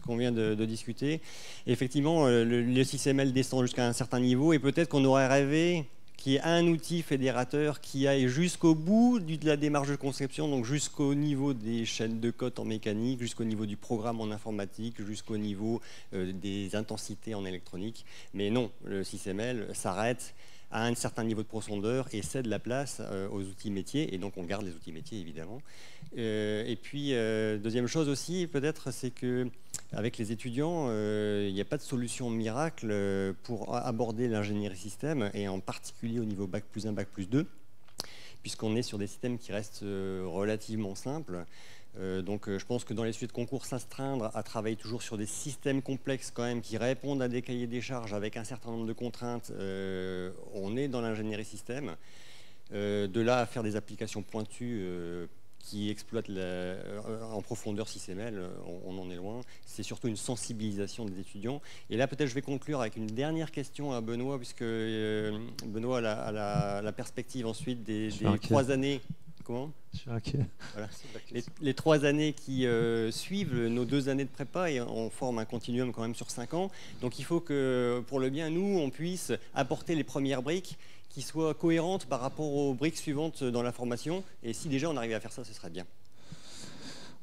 qu'on vient de discuter. Et effectivement, le 6ML descend jusqu'à un certain niveau et peut-être qu'on aurait rêvé qu'il y ait un outil fédérateur qui aille jusqu'au bout de la démarche de conception, donc jusqu'au niveau des chaînes de code en mécanique, jusqu'au niveau du programme en informatique, jusqu'au niveau des intensités en électronique. Mais non, le 6ML s'arrête à un certain niveau de profondeur et cède la place aux outils métiers, et donc on garde les outils métiers évidemment. Et puis deuxième chose aussi peut-être, c'est que avec les étudiants, il n'y a pas de solution miracle pour aborder l'ingénierie système, et en particulier au niveau Bac+1, Bac+2, puisqu'on est sur des systèmes qui restent relativement simples. Donc je pense que dans les sujets de concours, s'astreindre à travailler toujours sur des systèmes complexes quand même qui répondent à des cahiers des charges avec un certain nombre de contraintes, on est dans l'ingénierie système. De là à faire des applications pointues qui exploitent en profondeur 6ML, on en est loin. C'est surtout une sensibilisation des étudiants. Et là peut-être je vais conclure avec une dernière question à Benoît, puisque Benoît a la perspective ensuite des 3 années. Comment ? Je suis inquiet. Voilà. Les 3 années qui suivent nos 2 années de prépa, et on forme un continuum quand même sur 5 ans. Donc il faut que, pour le bien, nous, on puisse apporter les premières briques qui soient cohérentes par rapport aux briques suivantes dans la formation. Et si déjà on arrivait à faire ça, ce serait bien.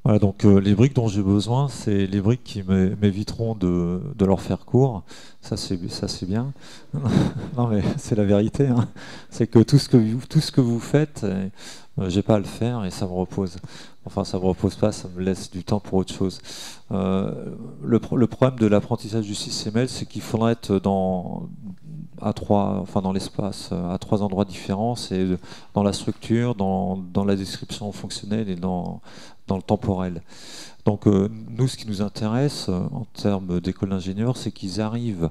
Voilà, donc les briques dont j'ai besoin, c'est les briques qui m'éviteront de leur faire court. Ça c'est bien. Non mais c'est la vérité. Hein. C'est que tout ce que vous faites, j'ai pas à le faire et ça me repose. Enfin, ça me repose pas, ça me laisse du temps pour autre chose. Le problème de l'apprentissage du 6ML, c'est qu'il faudrait être dans l'espace, à 3 endroits différents. C'est dans la structure, dans la description fonctionnelle et dans le temporel. Donc nous, ce qui nous intéresse en termes d'école d'ingénieurs, c'est qu'ils arrivent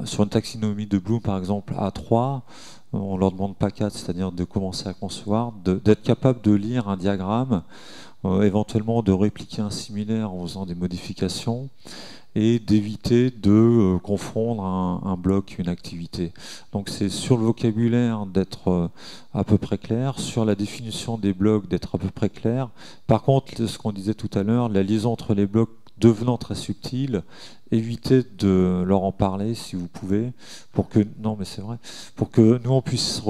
sur une taxinomie de Bloom, par exemple, à 3. On leur demande pas 4, c'est-à-dire de commencer à concevoir, d'être capable de lire un diagramme, éventuellement de répliquer un similaire en faisant des modifications, et d'éviter de confondre un bloc et une activité. Donc c'est sur le vocabulaire d'être à peu près clair, sur la définition des blocs d'être à peu près clair. Par contre, ce qu'on disait tout à l'heure, la liaison entre les blocs devenant très subtils, évitez de leur en parler si vous pouvez, pour que, non mais c'est vrai, pour que nous on puisse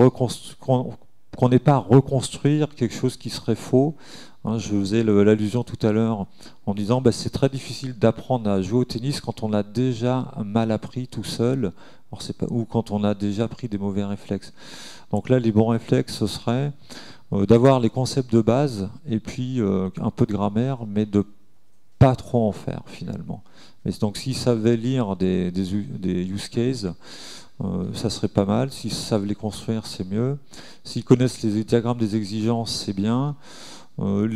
qu'on n'ait pas à reconstruire quelque chose qui serait faux. Hein, je faisais l'allusion tout à l'heure en disant c'est très difficile d'apprendre à jouer au tennis quand on a déjà mal appris tout seul, ou quand on a déjà pris des mauvais réflexes. Donc là, les bons réflexes, ce serait d'avoir les concepts de base et puis un peu de grammaire, mais de pas trop en faire finalement. Mais donc s'ils savaient lire des use cases, ça serait pas mal. S'ils savent les construire, c'est mieux. S'ils connaissent les diagrammes des exigences, c'est bien.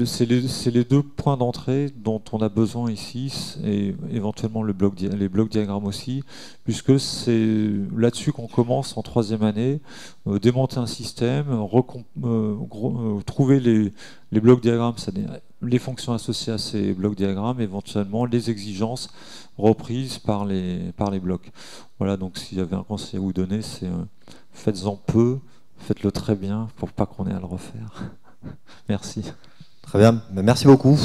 C'est les deux points d'entrée dont on a besoin ici, et éventuellement les blocs diagrammes aussi, puisque c'est là-dessus qu'on commence en troisième année, démonter un système, trouver les blocs diagrammes, c'est-à-dire les fonctions associées à ces blocs diagrammes, éventuellement les exigences reprises par les blocs. Voilà, donc s'il y avait un conseil à vous donner, c'est faites-en peu, faites-le très bien pour pas qu'on ait à le refaire. Merci. Très bien, merci beaucoup.